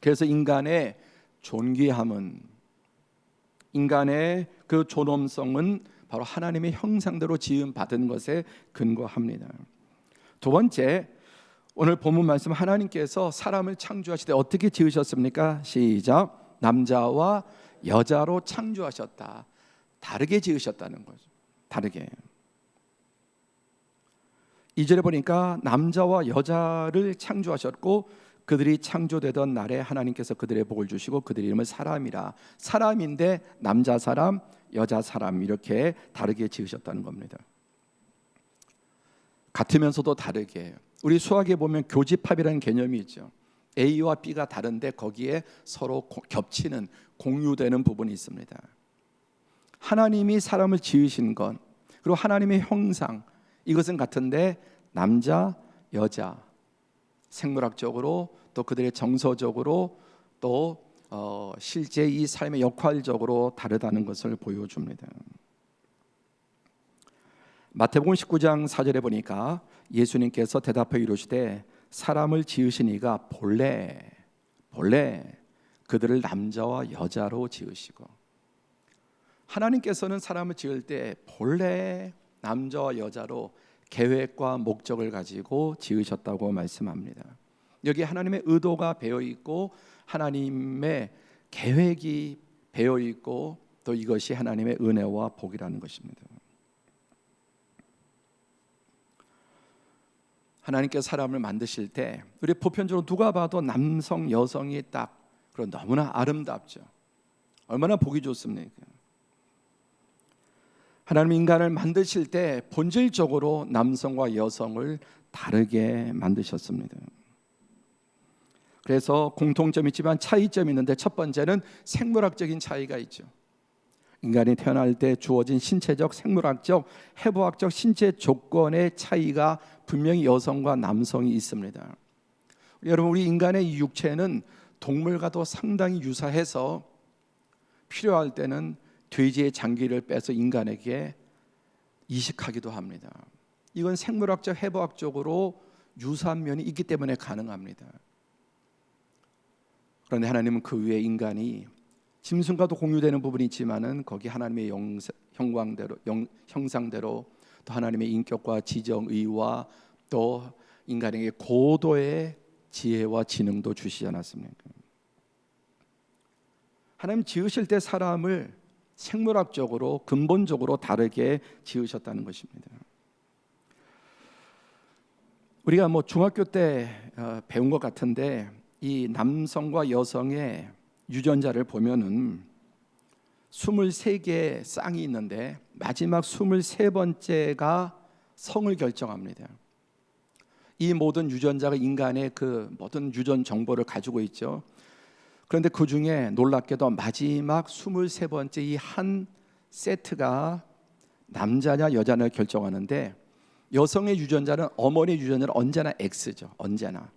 그래서 인간의 존귀함은, 인간의 그 존엄성은 바로 하나님의 형상대로 지음받은 것에 근거합니다. 두 번째, 오늘 본문 말씀, 하나님께서 사람을 창조하실 때 어떻게 지으셨습니까? 시작. 남자와 여자로 창조하셨다. 다르게 지으셨다는 거죠. 다르게. 2절에 보니까 남자와 여자를 창조하셨고 그들이 창조되던 날에 하나님께서 그들의 복을 주시고 그들의 이름을 사람이라. 사람인데 남자 사람, 여자 사람 이렇게 다르게 지으셨다는 겁니다. 같으면서도 다르게. 우리 수학에 보면 교집합이라는 개념이 있죠. A와 B가 다른데 거기에 서로 겹치는 공유되는 부분이 있습니다. 하나님이 사람을 지으신 것, 그리고 하나님의 형상, 이것은 같은데 남자, 여자, 생물학적으로 또 그들의 정서적으로 또 실제 이 삶의 역할적으로 다르다는 것을 보여줍니다. 마태복음 19장 4절에 보니까 예수님께서 대답하여 이르시되 사람을 지으신 이가 본래 그들을 남자와 여자로 지으시고, 하나님께서는 사람을 지을 때 본래 남자와 여자로 계획과 목적을 가지고 지으셨다고 말씀합니다. 여기 하나님의 의도가 배어 있고 하나님의 계획이 배어 있고 또 이것이 하나님의 은혜와 복이라는 것입니다. 하나님께서 사람을 만드실 때 우리 보편적으로 누가 봐도 남성, 여성이 딱 그런 너무나 아름답죠. 얼마나 보기 좋습니까? 하나님 인간을 만드실 때 본질적으로 남성과 여성을 다르게 만드셨습니다. 그래서 공통점이 있지만 차이점이 있는데, 첫 번째는 생물학적인 차이가 있죠. 인간이 태어날 때 주어진 신체적, 생물학적, 해부학적 신체 조건의 차이가 분명히 여성과 남성이 있습니다. 여러분, 우리 인간의 이 육체는 동물과도 상당히 유사해서 필요할 때는 돼지의 장기를 빼서 인간에게 이식하기도 합니다. 이건 생물학적, 해부학적으로 유사한 면이 있기 때문에 가능합니다. 그런데 하나님은 그 위에 인간이 짐승과도 공유되는 부분이 있지만은 거기 하나님의 형상대로 또 하나님의 인격과 지정의와 또 인간에게 고도의 지혜와 지능도 주시지 않았습니까? 하나님 지으실 때 사람을 생물학적으로 근본적으로 다르게 지으셨다는 것입니다. 우리가 중학교 때 배운 것 같은데, 이 남성과 여성의 유전자를 보면은 23개의 쌍이 있는데 마지막 23번째가 성을 결정합니다. 이 모든 유전자가 인간의 그 모든 유전 정보를 가지고 있죠. 그런데 그 중에 놀랍게도 마지막 23번째 이 한 세트가 남자냐 여자냐를 결정하는데, 여성의 유전자는 어머니의 유전자는 언제나 X죠. 언제나.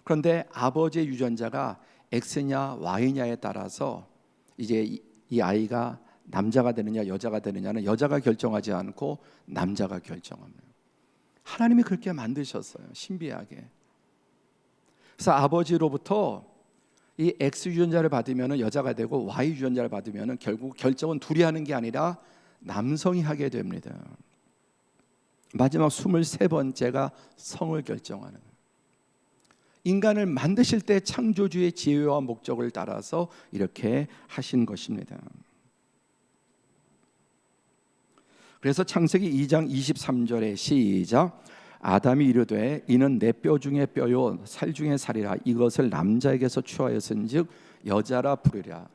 그런데 아버지의 유전자가 X냐 Y냐에 따라서 이제 이 아이가 남자가 되느냐 여자가 되느냐는 여자가 결정하지 않고 남자가 결정합니다. 하나님이 그렇게 만드셨어요. 신비하게. 그래서 아버지로부터 이 X 유전자를 받으면 여자가 되고 Y 유전자를 받으면 결국 결정은 둘이 하는 게 아니라 남성이 하게 됩니다. 마지막 23번째가 성을 결정하는, 인간을 만드실 때 창조주의 지혜와 목적을 따라서 이렇게 하신 것입니다. 그래서 창세기 2장 23절에 시작, 아담이 이르되 이는 내 뼈 중에 뼈요 살 중에 살이라, 이것을 남자에게서 취하였은즉 여자라 부르리라.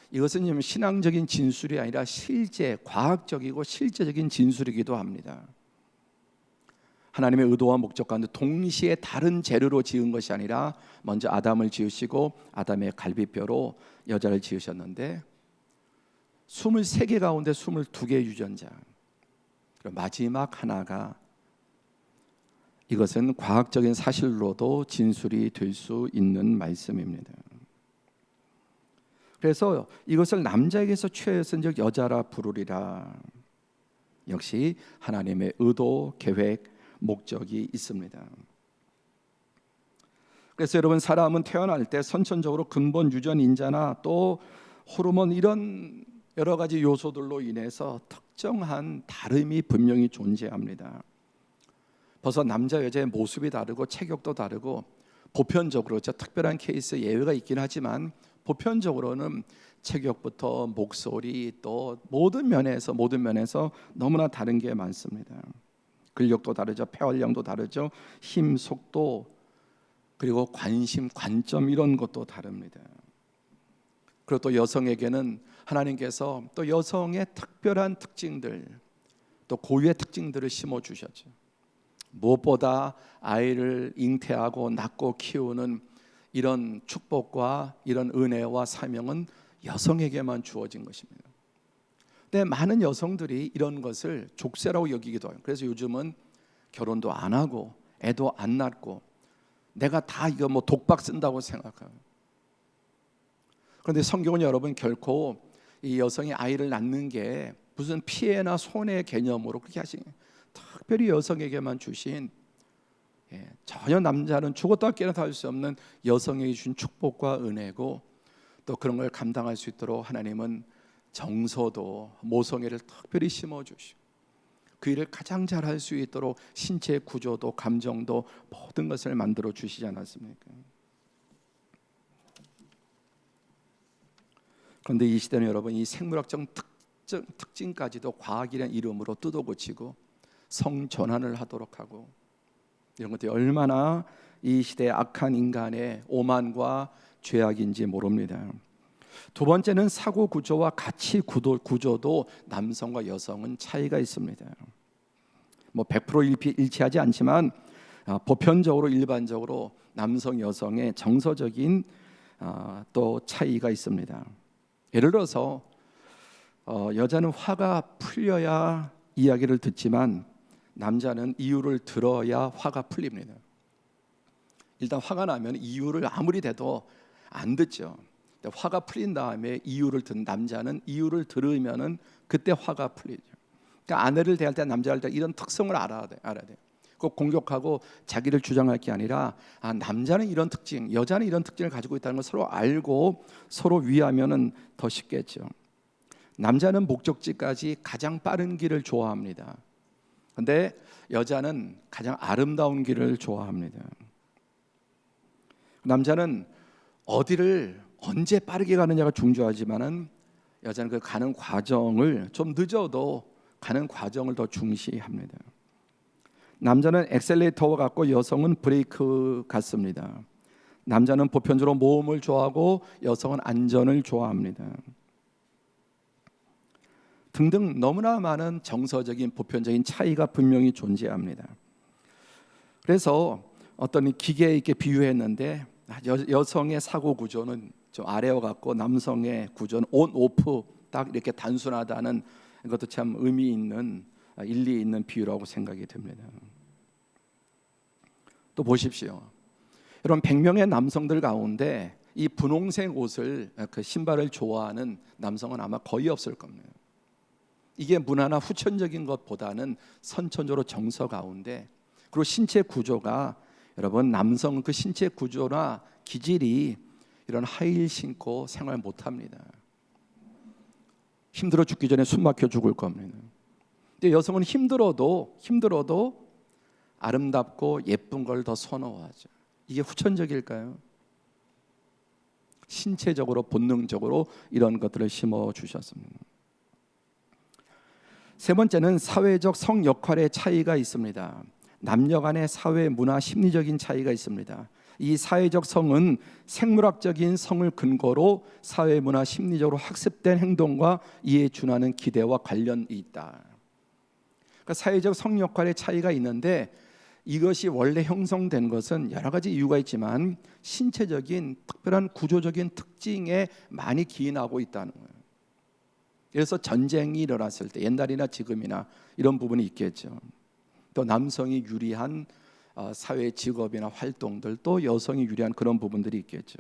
이것은 신앙적인 진술이 아니라 실제 과학적이고 실제적인 진술이기도 합니다. 하나님의 의도와 목적 가운데 동시에 다른 재료로 지은 것이 아니라 먼저 아담을 지으시고 아담의 갈비뼈로 여자를 지으셨는데 23개 가운데 22개의 유전자, 마지막 하나가, 이것은 과학적인 사실로도 진술이 될 수 있는 말씀입니다. 그래서 이것을 남자에게서 취하였은즉 여자라 부르리라. 역시 하나님의 의도, 계획, 목적이 있습니다. 그래서 여러분, 사람은 태어날 때 선천적으로 근본 유전 인자나 또 호르몬 이런 여러 가지 요소들로 인해서 특정한 다름이 분명히 존재합니다. 벌써 남자 여자의 모습이 다르고 체격도 다르고, 보편적으로 특별한 케이스 예외가 있긴 하지만 보편적으로는 체격부터 목소리 또 모든 면에서 너무나 다른 게 많습니다. 근력도 다르죠. 폐활량도 다르죠. 힘, 속도, 그리고 관심, 관점 이런 것도 다릅니다. 그리고 또 여성에게는 하나님께서 또 여성의 특별한 특징들, 또 고유의 특징들을 심어주셨죠. 무엇보다 아이를 잉태하고 낳고 키우는 이런 축복과 이런 은혜와 사명은 여성에게만 주어진 것입니다. 근데 많은 여성들이 이런 것을 족쇄라고 여기기도 해요. 그래서 요즘은 결혼도 안 하고 애도 안 낳고 내가 다 이거 뭐 독박 쓴다고 생각해요. 그런데 성경은 여러분 결코 이 여성이 아이를 낳는 게 무슨 피해나 손해 개념으로 그렇게 하신, 특별히 여성에게만 주신, 전혀 남자는 죽었다 깨어나 할 수 없는 여성에게 주신 축복과 은혜고, 또 그런 걸 감당할 수 있도록 하나님은 정서도 모성애를 특별히 심어주시고 그 일을 가장 잘할 수 있도록 신체 구조도 감정도 모든 것을 만들어 주시지 않았습니까? 그런데 이 시대는 여러분 이 생물학적 특징까지도 과학이라는 이름으로 뜯어고치고 성전환을 하도록 하고, 이런 것들이 얼마나 이 시대의 악한 인간의 오만과 죄악인지 모릅니다. 두 번째는 사고 구조와 가치 구조도 남성과 여성은 차이가 있습니다. 뭐 100% 일치하지 않지만 보편적으로 일반적으로 남성 여성의 정서적인 또 차이가 있습니다. 예를 들어서 여자는 화가 풀려야 이야기를 듣지만 남자는 이유를 들어야 화가 풀립니다. 일단 화가 나면 이유를 아무리 대도 안 듣죠. 화가 풀린 다음에 이유를 듣는 남자는 이유를 들으면은 그때 화가 풀리죠. 그러니까 아내를 대할 때 남자할 때 이런 특성을 알아야 돼. 꼭 공격하고 자기를 주장할 게 아니라 남자는 이런 특징, 여자는 이런 특징을 가지고 있다는 걸 서로 알고 서로 위하면은 더 쉽겠죠. 남자는 목적지까지 가장 빠른 길을 좋아합니다. 근데 여자는 가장 아름다운 길을 좋아합니다. 남자는 어디를 언제 빠르게 가느냐가 중요하지만은 여자는 그 가는 과정을 좀 늦어도 가는 과정을 더 중시합니다. 남자는 엑셀레이터와 같고 여성은 브레이크 같습니다. 남자는 보편적으로 모험을 좋아하고 여성은 안전을 좋아합니다. 등등 너무나 많은 정서적인 보편적인 차이가 분명히 존재합니다. 그래서 어떤 기계에 이렇게 비유했는데 여성의 사고 구조는 좀 아래와 같고 남성의 구조는 온 오프 딱 이렇게 단순하다는 것도 참 의미 있는 일리 있는 비유라고 생각이 듭니다. 또 보십시오. 여러분 100명의 남성들 가운데 이 분홍색 옷을 그 신발을 좋아하는 남성은 아마 거의 없을 겁니다. 이게 문화나 후천적인 것보다는 선천적으로 정서 가운데, 그리고 신체 구조가 여러분 남성 그 신체 구조나 기질이 이런 하이힐 신고 생활 못합니다. 힘들어 죽기 전에 숨 막혀 죽을 겁니다. 근데 여성은 힘들어도 아름답고 예쁜 걸 더 선호하죠. 이게 후천적일까요? 신체적으로 본능적으로 이런 것들을 심어 주셨습니다. 세 번째는 사회적 성 역할의 차이가 있습니다. 남녀 간의 사회 문화 심리적인 차이가 있습니다. 이 사회적 성은 생물학적인 성을 근거로 사회 문화 심리적으로 학습된 행동과 이에 준하는 기대와 관련이 있다. 그러니까 사회적 성 역할의 차이가 있는데 이것이 원래 형성된 것은 여러 가지 이유가 있지만 신체적인 특별한 구조적인 특징에 많이 기인하고 있다는 거예요. 그래서 전쟁이 일어났을 때 옛날이나 지금이나 이런 부분이 있겠죠. 또 남성이 유리한 사회 직업이나 활동들, 또 여성이 유리한 그런 부분들이 있겠죠.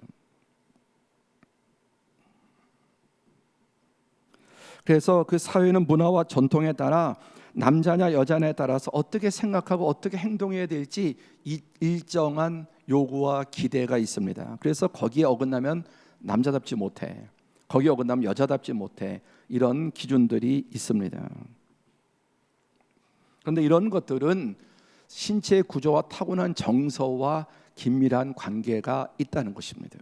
그래서 그 사회는 문화와 전통에 따라 남자냐 여자냐에 따라서 어떻게 생각하고 어떻게 행동해야 될지 일정한 요구와 기대가 있습니다. 그래서 거기에 어긋나면 남자답지 못해, 거기에 어긋나면 여자답지 못해, 이런 기준들이 있습니다. 그런데 이런 것들은 신체 구조와 타고난 정서와 긴밀한 관계가 있다는 것입니다.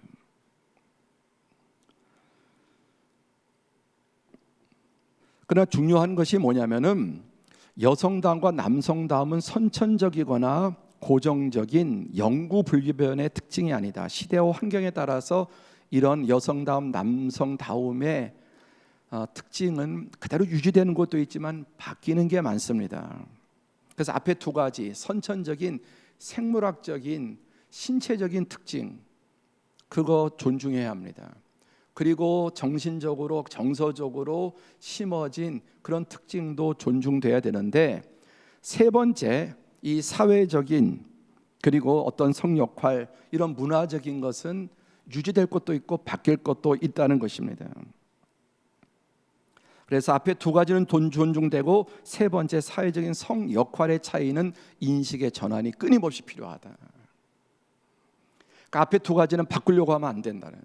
그러나 중요한 것이 뭐냐면은 여성다움과 남성다움은 선천적이거나 고정적인 영구 불변의 특징이 아니다. 시대와 환경에 따라서 이런 여성다움, 남성다움의 특징은 그대로 유지되는 것도 있지만 바뀌는 게 많습니다. 그래서 앞에 두 가지 선천적인 생물학적인 신체적인 특징, 그거 존중해야 합니다. 그리고 정신적으로 정서적으로 심어진 그런 특징도 존중돼야 되는데, 세 번째, 이 사회적인 그리고 어떤 성역할, 이런 문화적인 것은 유지될 것도 있고 바뀔 것도 있다는 것입니다. 그래서 앞에 두 가지는 존중되고, 세 번째 사회적인 성역할의 차이는 인식의 전환이 끊임없이 필요하다. 그러니까 앞에 두 가지는 바꾸려고 하면 안 된다는,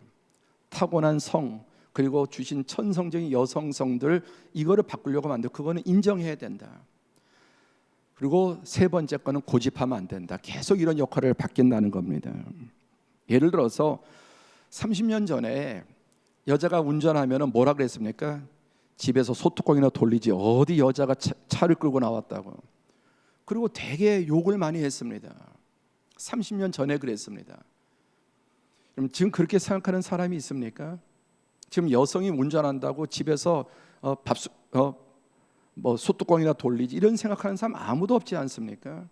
타고난 성 그리고 주신 천성적인 여성성들, 이거를 바꾸려고 하면 안 돼. 그거는 인정해야 된다. 그리고 세 번째 거는 고집하면 안 된다. 계속 이런 역할을 바뀐다는 겁니다. 예를 들어서 30년 전에 여자가 운전하면 뭐라 그랬습니까? 집에서 소뚜껑이나 돌리지 어디 여자가 차를 끌고 나왔다고. 그리고 되게 욕을 많이 했습니다. 30년 전에 그랬습니다. 그럼 지금 그렇게 생각하는 사람이 있습니까? 지금 여성이 운전한다고 집에서 소뚜껑이나 돌리지, 이런 생각하는 사람 아무도 없지 않습니까?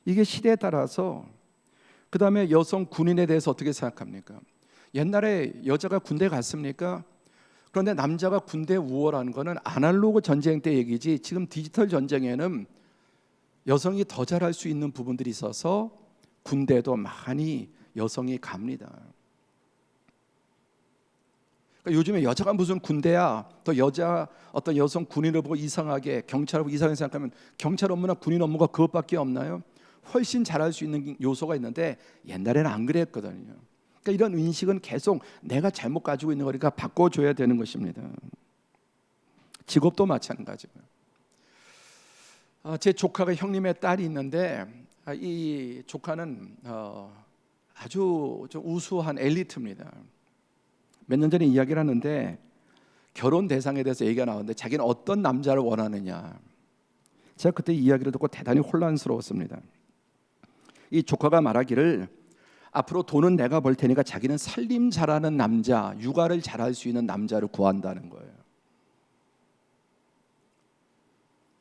이게 시대에 따라서. 그 다음에 여성 군인에 대해서 어떻게 생각합니까? 옛날에 여자가 군대 갔습니까? 그런데 남자가 군대 우월하는 거는 아날로그 전쟁 때 얘기지, 지금 디지털 전쟁에는 여성이 더 잘할 수 있는 부분들이 있어서 군대도 많이 여성이 갑니다. 그러니까 요즘에 여자가 무슨 군대야, 또 어떤 여성 군인을 보고 이상하게, 경찰을 보고 이상하게 생각하면 경찰 업무나 군인 업무가 그것밖에 없나요? 훨씬 잘할 수 있는 요소가 있는데 옛날에는 안 그랬거든요. 그러니까 이런 인식은 계속 내가 잘못 가지고 있는 거니까 바꿔줘야 되는 것입니다. 직업도 마찬가지고요. 제 조카가 형님의 딸이 있는데, 이 조카는 아주 좀 우수한 엘리트입니다. 몇 년 전에 이야기를 하는데, 결혼 대상에 대해서 얘기가 나오는데 자기는 어떤 남자를 원하느냐. 제가 그때 이야기를 듣고 대단히 혼란스러웠습니다. 이 조카가 말하기를, 앞으로 돈은 내가 벌 테니까 자기는 살림 잘하는 남자, 육아를 잘할 수 있는 남자를 구한다는 거예요.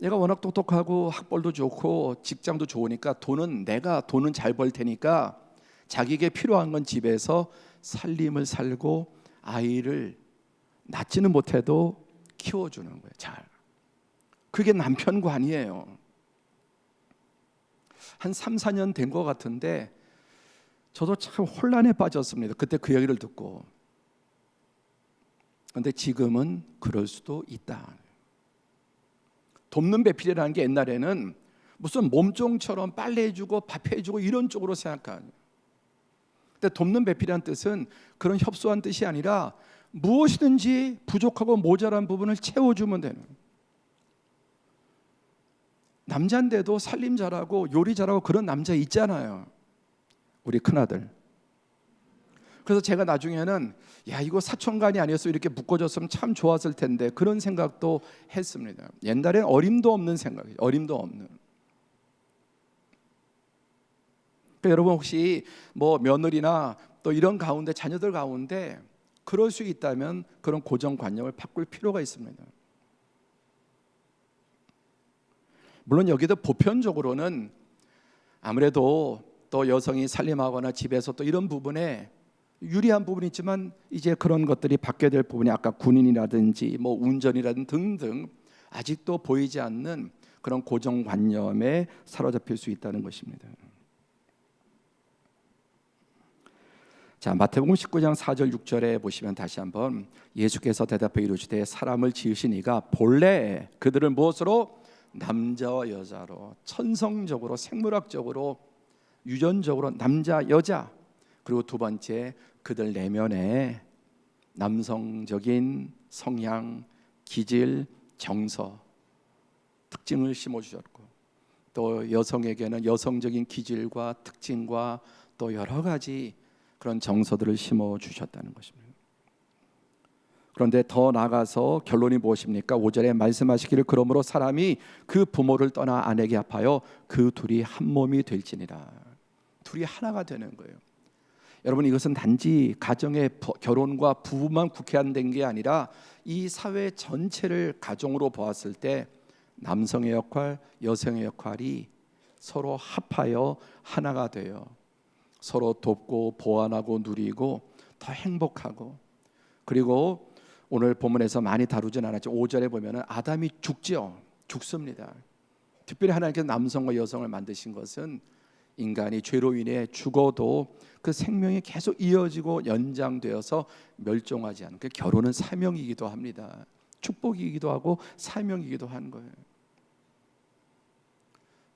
얘가 워낙 똑똑하고 학벌도 좋고 직장도 좋으니까 내가 돈은 잘 벌 테니까 자기에게 필요한 건 집에서 살림을 살고 아이를 낳지는 못해도 키워주는 거예요. 잘. 그게 남편관이에요. 한 3, 4년 된 것 같은데 저도 참 혼란에 빠졌습니다. 그때 그 얘기를 듣고. 그런데 지금은 그럴 수도 있다. 돕는 배필이라는 게 옛날에는 무슨 몸종처럼 빨래해주고 밥해주고 이런 쪽으로 생각하는. 근데 돕는 배필이라는 뜻은 그런 협소한 뜻이 아니라 무엇이든지 부족하고 모자란 부분을 채워주면 되는. 남자인데도 살림 잘하고 요리 잘하고 그런 남자 있잖아요. 우리 큰아들. 그래서 제가 나중에는 이거 사촌간이 아니었으면 이렇게 묶어줬으면 참 좋았을 텐데, 그런 생각도 했습니다. 옛날엔 어림도 없는 생각이에요. 어림도 없는. 그러니까 여러분 혹시 며느리나 또 이런 가운데, 자녀들 가운데 그럴 수 있다면 그런 고정관념을 바꿀 필요가 있습니다. 물론 여기도 보편적으로는 아무래도 또 여성이 살림하거나 집에서 또 이런 부분에 유리한 부분이 있지만, 이제 그런 것들이 바뀌어야 될 부분이 아까 군인이라든지 운전이라든지 등등 아직도 보이지 않는 그런 고정관념에 사로잡힐 수 있다는 것입니다. 자, 마태복음 19장 4절 6절에 보시면 다시 한번, 예수께서 대답해 이르시되 사람을 지으신 이가 본래 그들을 무엇으로? 남자와 여자로, 천성적으로, 생물학적으로, 유전적으로 남자, 여자. 그리고 두 번째, 그들 내면에 남성적인 성향, 기질, 정서, 특징을 심어주셨고, 또 여성에게는 여성적인 기질과 특징과 또 여러 가지 그런 정서들을 심어주셨다는 것입니다. 그런데 더 나아가서 결론이 무엇입니까? 5절에 말씀하시기를, 그러므로 사람이 그 부모를 떠나 아내에게 합하여 그 둘이 한 몸이 될지니라. 둘이 하나가 되는 거예요. 여러분, 이것은 단지 가정의 결혼과 부부만 국한된 게 아니라 이 사회 전체를 가정으로 보았을 때 남성의 역할, 여성의 역할이 서로 합하여 하나가 되어 서로 돕고 보완하고 누리고 더 행복하고, 그리고 오늘 본문에서 많이 다루진 않았죠. 5절에 보면은 아담이 죽습니다. 특별히 하나님께서 남성과 여성을 만드신 것은 인간이 죄로 인해 죽어도 그 생명이 계속 이어지고 연장되어서 멸종하지 않는, 그 결혼은 사명이기도 합니다. 축복이기도 하고 사명이기도 한 거예요.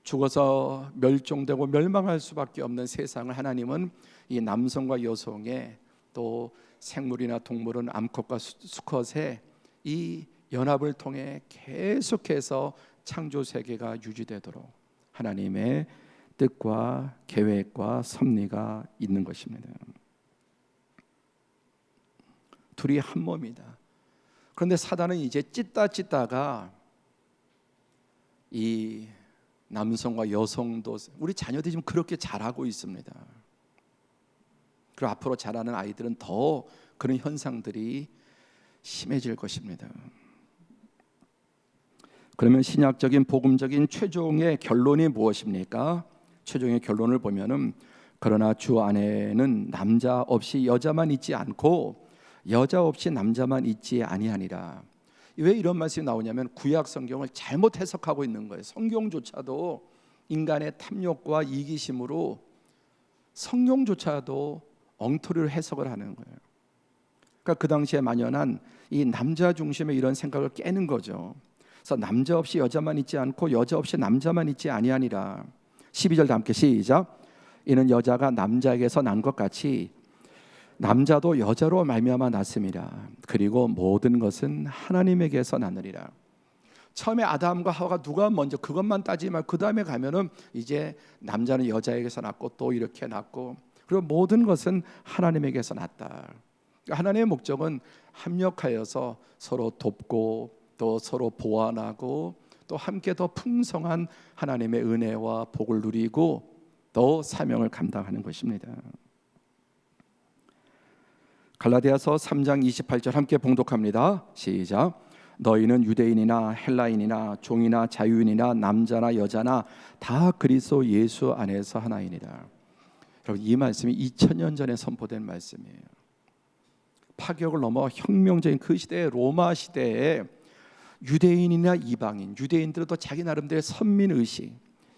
죽어서 멸종되고 멸망할 수밖에 없는 세상을 하나님은 이 남성과 여성의, 또 생물이나 동물은 암컷과 수컷의 이 연합을 통해 계속해서 창조 세계가 유지되도록 하나님의 뜻과 계획과 섭리가 있는 것입니다. 둘이 한 몸이다. 그런데 사단은 이제 찢다가 이 남성과 여성도, 우리 자녀들이 지금 그렇게 자라고 있습니다. 그리고 앞으로 자라는 아이들은 더 그런 현상들이 심해질 것입니다. 그러면 신약적인 복음적인 최종의 결론이 무엇입니까? 최종의 결론을 보면은 그러나 주 안에는 남자 없이 여자만 있지 않고 여자 없이 남자만 있지 아니하니라. 왜 이런 말씀이 나오냐면 구약 성경을 잘못 해석하고 있는 거예요. 성경조차도 인간의 탐욕과 이기심으로 성경조차도 엉터리로 해석을 하는 거예요. 그러니까 그 당시에 만연한 이 남자 중심의 이런 생각을 깨는 거죠. 그래서 남자 없이 여자만 있지 않고 여자 없이 남자만 있지 아니하니라. 12절 다 함께 시작. 이는 여자가 남자에게서 난 것 같이 남자도 여자로 말미암아 났음이라. 그리고 모든 것은 하나님에게서 나느니라. 처음에 아담과 하와가 누가 먼저, 그것만 따지지 말고 그 다음에 가면은 이제 남자는 여자에게서 났고 또 이렇게 났고, 그리고 모든 것은 하나님에게서 났다. 하나님의 목적은 합력하여서 서로 돕고 또 서로 보완하고 또 함께 더 풍성한 하나님의 은혜와 복을 누리고 또 사명을 감당하는 것입니다. 갈라디아서 3장 28절 함께 봉독합니다. 시작. 너희는 유대인이나 헬라인이나 종이나 자유인이나 남자나 여자나 다 그리스도 예수 안에서 하나이니라. 여러분, 이 말씀이 2000년 전에 선포된 말씀이에요. 파격을 넘어 혁명적인 그 시대의 로마 시대에 유대인이나 이방인, 유대인들도 자기 나름대로의 선민의식,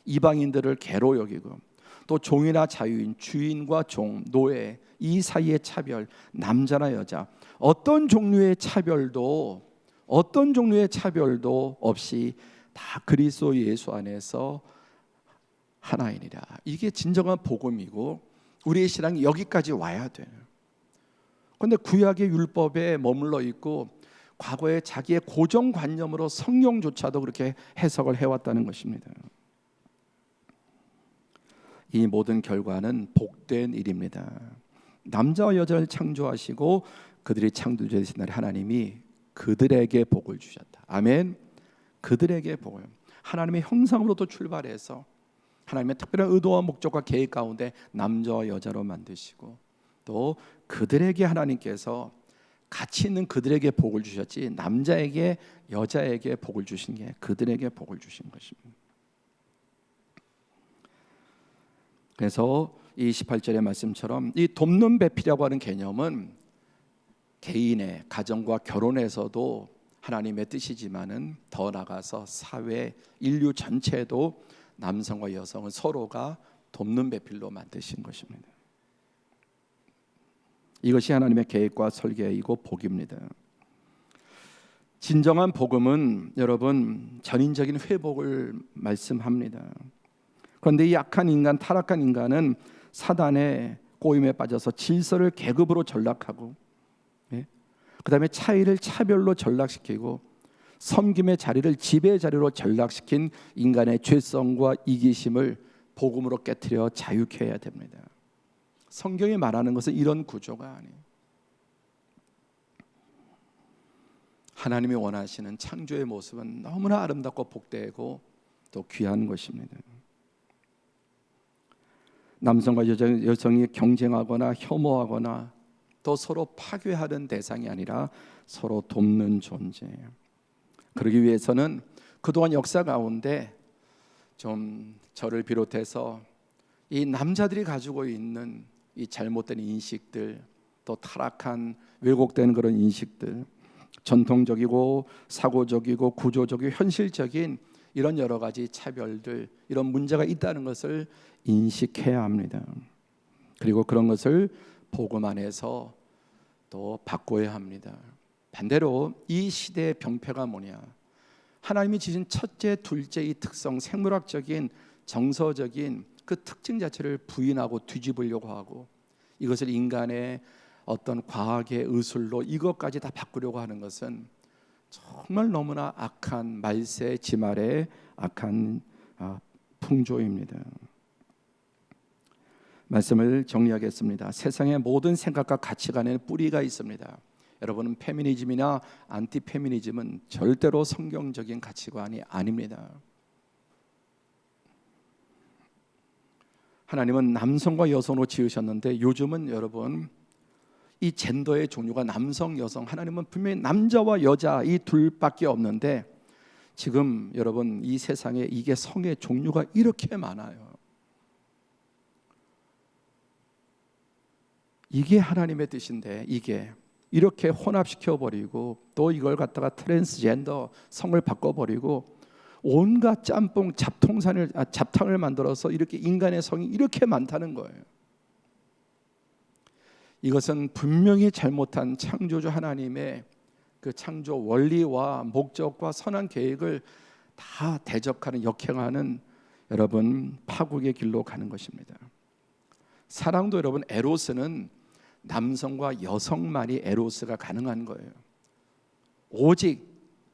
이방인들을 개로 여기고 또 종이나 자유인, 주인과 종, 노예, 이 사이의 차별, 남자나 여자, 어떤 종류의 차별도 없이 다 그리스도 예수 안에서 하나이니라. 이게 진정한 복음이고 우리의 신앙이 여기까지 와야 돼요. 그런데 구약의 율법에 머물러 있고 과거에 자기의 고정관념으로 성경조차도 그렇게 해석을 해왔다는 것입니다. 이 모든 결과는 복된 일입니다. 남자와 여자를 창조하시고 그들이 창조되신 날 하나님이 그들에게 복을 주셨다. 아멘. 그들에게 복을, 하나님의 형상으로부터 출발해서 하나님의 특별한 의도와 목적과 계획 가운데 남자와 여자로 만드시고 또 그들에게 하나님께서 가치 있는 그들에게 복을 주셨지, 남자에게 여자에게 복을 주신 게 그들에게 복을 주신 것입니다. 그래서 이 18절의 말씀처럼 이 돕는 배필이라고 하는 개념은 개인의 가정과 결혼에서도 하나님의 뜻이지만은 더 나아가서 사회, 인류 전체도 남성과 여성은 서로가 돕는 배필로 만드신 것입니다. 이것이 하나님의 계획과 설계이고 복입니다. 진정한 복음은 여러분 전인적인 회복을 말씀합니다. 그런데 이 약한 인간, 타락한 인간은 사단의 꼬임에 빠져서 질서를 계급으로 전락하고, 그 다음에 차이를 차별로 전락시키고 섬김의 자리를 지배의 자리로 전락시킨 인간의 죄성과 이기심을 복음으로 깨트려 자유케 해야 됩니다. 성경이 말하는 것은 이런 구조가 아니에요. 하나님이 원하시는 창조의 모습은 너무나 아름답고 복되고 또 귀한 것입니다. 남성과 여성이 경쟁하거나 혐오하거나 또 서로 파괴하는 대상이 아니라 서로 돕는 존재예요. 그러기 위해서는 그동안 역사 가운데 좀 저를 비롯해서 이 남자들이 가지고 있는 이 잘못된 인식들, 또 타락한 왜곡된 그런 인식들, 전통적이고 사고적이고 구조적이고 현실적인 이런 여러 가지 차별들, 이런 문제가 있다는 것을 인식해야 합니다. 그리고 그런 것을 복음 안에서 또 바꿔야 합니다. 반대로 이 시대의 병폐가 뭐냐? 하나님이 지신 첫째, 둘째 이 특성, 생물학적인 정서적인 그 특징 자체를 부인하고 뒤집으려고 하고, 이것을 인간의 어떤 과학의 의술로 이것까지 다 바꾸려고 하는 것은 정말 너무나 악한 말세 지말의 악한 풍조입니다. 말씀을 정리하겠습니다. 세상의 모든 생각과 가치관에는 뿌리가 있습니다. 여러분은 페미니즘이나 안티 페미니즘은 절대로 성경적인 가치관이 아닙니다. 하나님은 남성과 여성으로 지으셨는데 요즘은 여러분 이 젠더의 종류가 남성, 여성, 하나님은 분명히 남자와 여자 이 둘밖에 없는데 지금 여러분 이 세상에 이게 성의 종류가 이렇게 많아요. 이게 하나님의 뜻인데 이게 이렇게 혼합시켜버리고 또 이걸 갖다가 트랜스젠더 성을 바꿔버리고 온갖 짬뽕 잡탕을 만들어서 이렇게 인간의 성이 이렇게 많다는 거예요. 이것은 분명히 잘못한 창조주 하나님의 그 창조 원리와 목적과 선한 계획을 다 대적하는, 역행하는 여러분 파국의 길로 가는 것입니다. 사랑도 여러분 에로스는 남성과 여성만이 에로스가 가능한 거예요. 오직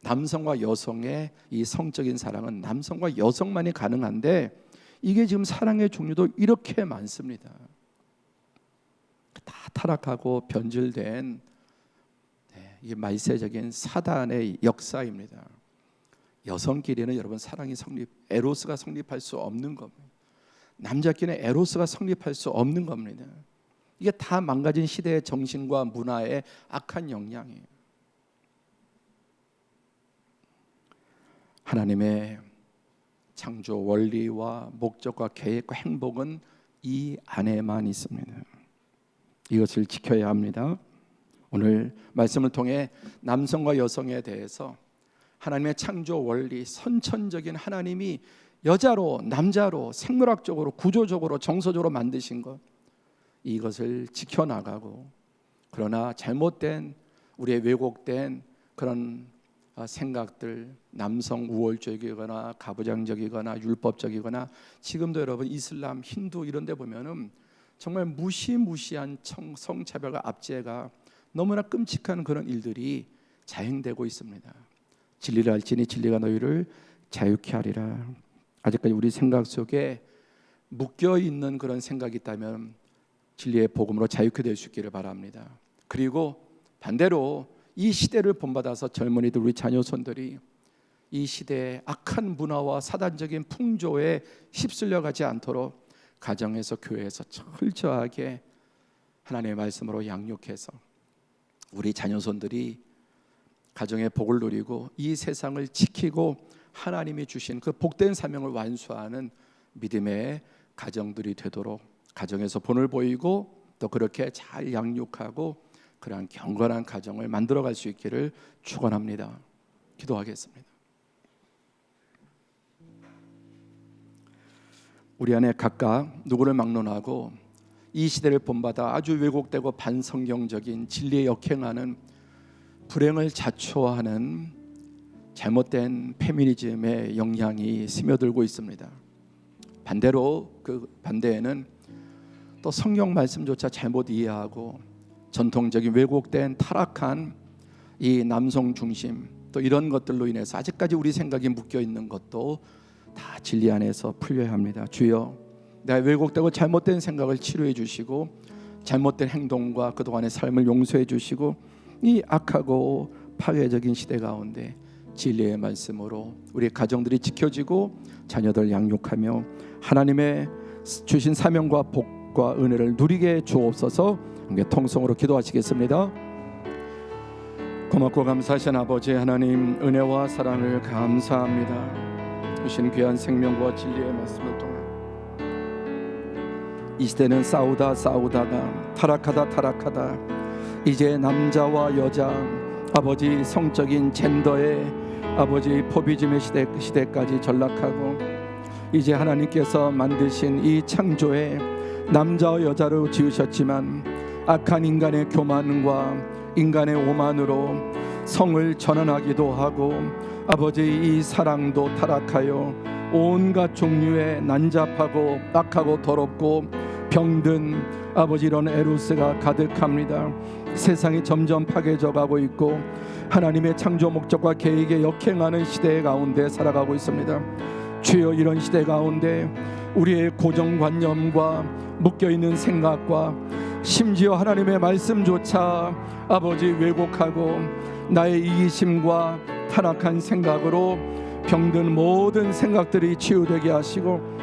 남성과 여성의 이 성적인 사랑은 남성과 여성만이 가능한데 이게 지금 사랑의 종류도 이렇게 많습니다. 다 타락하고 변질된 이게 말세적인 사단의 역사입니다. 여성끼리는 여러분 사랑이 에로스가 성립할 수 없는 겁니다. 남자끼리는 에로스가 성립할 수 없는 겁니다. 이게 다 망가진 시대의 정신과 문화의 악한 영향이에요. 하나님의 창조 원리와 목적과 계획과 행복은 이 안에만 있습니다. 이것을 지켜야 합니다. 오늘 말씀을 통해 남성과 여성에 대해서 하나님의 창조 원리, 선천적인 하나님이 여자로 남자로 생물학적으로 구조적으로 정서적으로 만드신 것, 이것을 지켜나가고, 그러나 잘못된 우리의 왜곡된 그런 생각들, 남성 우월적이거나 가부장적이거나 율법적이거나, 지금도 여러분 이슬람, 힌두 이런 데 보면은 정말 무시무시한 성차별과 압제가 너무나 끔찍한 그런 일들이 자행되고 있습니다. 진리를 알지니 진리가 너희를 자유케 하리라. 아직까지 우리 생각 속에 묶여있는 그런 생각이 있다면 진리의 복음으로 자유케 될 수 있기를 바랍니다. 그리고 반대로 이 시대를 본받아서 젊은이들, 우리 자녀손들이 이 시대의 악한 문화와 사단적인 풍조에 휩쓸려 가지 않도록 가정에서 교회에서 철저하게 하나님의 말씀으로 양육해서 우리 자녀손들이 가정의 복을 누리고 이 세상을 지키고 하나님이 주신 그 복된 사명을 완수하는 믿음의 가정들이 되도록 가정에서 본을 보이고 또 그렇게 잘 양육하고 그러한 경건한 가정을 만들어갈 수 있기를 축원합니다. 기도하겠습니다. 우리 안에 각각 누구를 막론하고 이 시대를 본받아 아주 왜곡되고 반성경적인 진리에 역행하는 불행을 자초하는 잘못된 페미니즘의 영향이 스며들고 있습니다. 반대로 그 반대에는 또 성경 말씀조차 잘못 이해하고 전통적인 왜곡된 타락한 이 남성 중심, 또 이런 것들로 인해서 아직까지 우리 생각이 묶여 있는 것도 다 진리 안에서 풀려야 합니다. 주여, 내 왜곡되고 잘못된 생각을 치료해 주시고 잘못된 행동과 그동안의 삶을 용서해 주시고 이 악하고 파괴적인 시대 가운데 진리의 말씀으로 우리 가정들이 지켜지고 자녀들 양육하며 하나님의 주신 사명과 복과 은혜를 누리게 주옵소서. 함께 통성으로 기도하시겠습니다. 고맙고 감사하신 아버지 하나님, 은혜와 사랑을 감사합니다. 주신 귀한 생명과 진리의 말씀을 통해 이 시대는 싸우다가 타락하다 이제 남자와 여자 아버지 성적인 젠더의 아버지 포비즘의 시대까지 전락하고 이제 하나님께서 만드신 이 창조에 남자와 여자로 지으셨지만 악한 인간의 교만과 인간의 오만으로 성을 전환하기도 하고 아버지 이 사랑도 타락하여 온갖 종류의 난잡하고 악하고 더럽고 병든 아버지 이런 에로스가 가득합니다. 세상이 점점 파괴져 가고 있고 하나님의 창조 목적과 계획에 역행하는 시대 가운데 살아가고 있습니다. 주여, 이런 시대 가운데 우리의 고정관념과 묶여있는 생각과 심지어 하나님의 말씀조차 아버지 왜곡하고 나의 이기심과 타락한 생각으로 병든 모든 생각들이 치유되게 하시고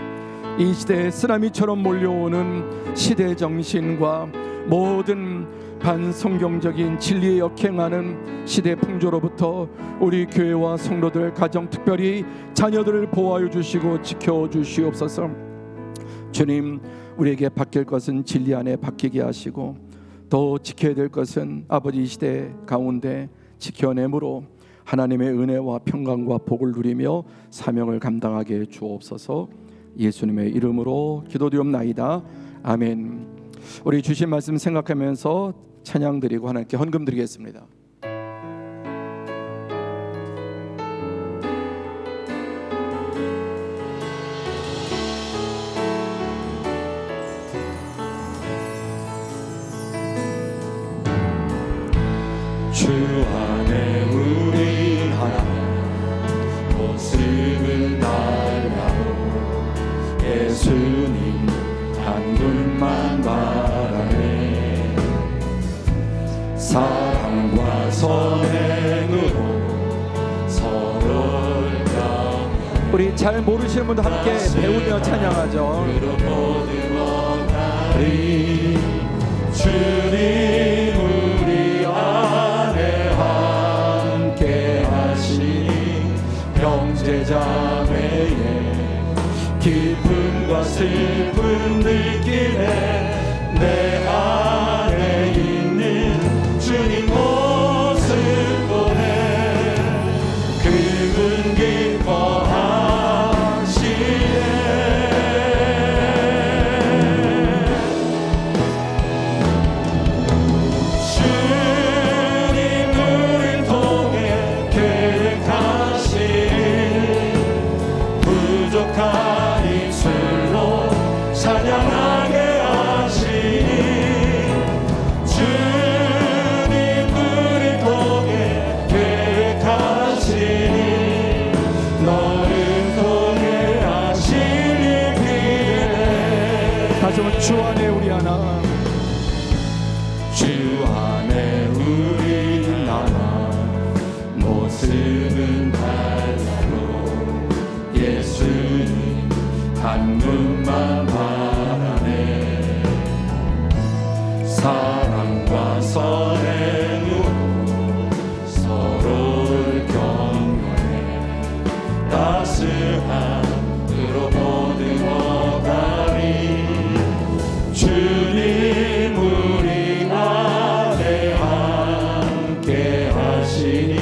이 시대에 쓰나미처럼 몰려오는 시대 정신과 모든 반성경적인 진리에 역행하는 시대 풍조로부터 우리 교회와 성도들, 가정, 특별히 자녀들을 보호하여 주시고 지켜주시옵소서. 주님, 우리에게 바뀔 것은 진리 안에 바뀌게 하시고 또 지켜야 될 것은 아버지 이 시대 가운데 지켜내므로 하나님의 은혜와 평강과 복을 누리며 사명을 감당하게 주옵소서. 예수님의 이름으로 기도드리옵나이다. 아멘. 우리 주신 말씀 생각하면서 찬양 드리고 하나님께 헌금 드리겠습니다. 주 안에 우리 하나님 모습을 달라고 예수님 한 분만 바라네. 사랑과 선행으로 서로를 격려해. 우리 잘 모르시는 분도 함께 배우며 찬양하죠. 주님 우리 안에 함께 하시니 형제자매의 기쁨과 슬픔 느끼네. 내 안에 있는 주님 모습 보네. 그분 기뻐하시네. 주님 우릴 통해 계획하신 부족한 입술로 찬양하게 하시니. 주님 우릴 통해 계획하시니 너를 통해 하신 일 기대네. 다시 한번 주 안에 우리 하나, 주 안에 우리 하나 모습은 달라도 예수님 한 분만 바라네. 사랑과 선행으로 서로를 격려해. 따스함으로 모든 어가리. 주님 우리 안에 함께 하시니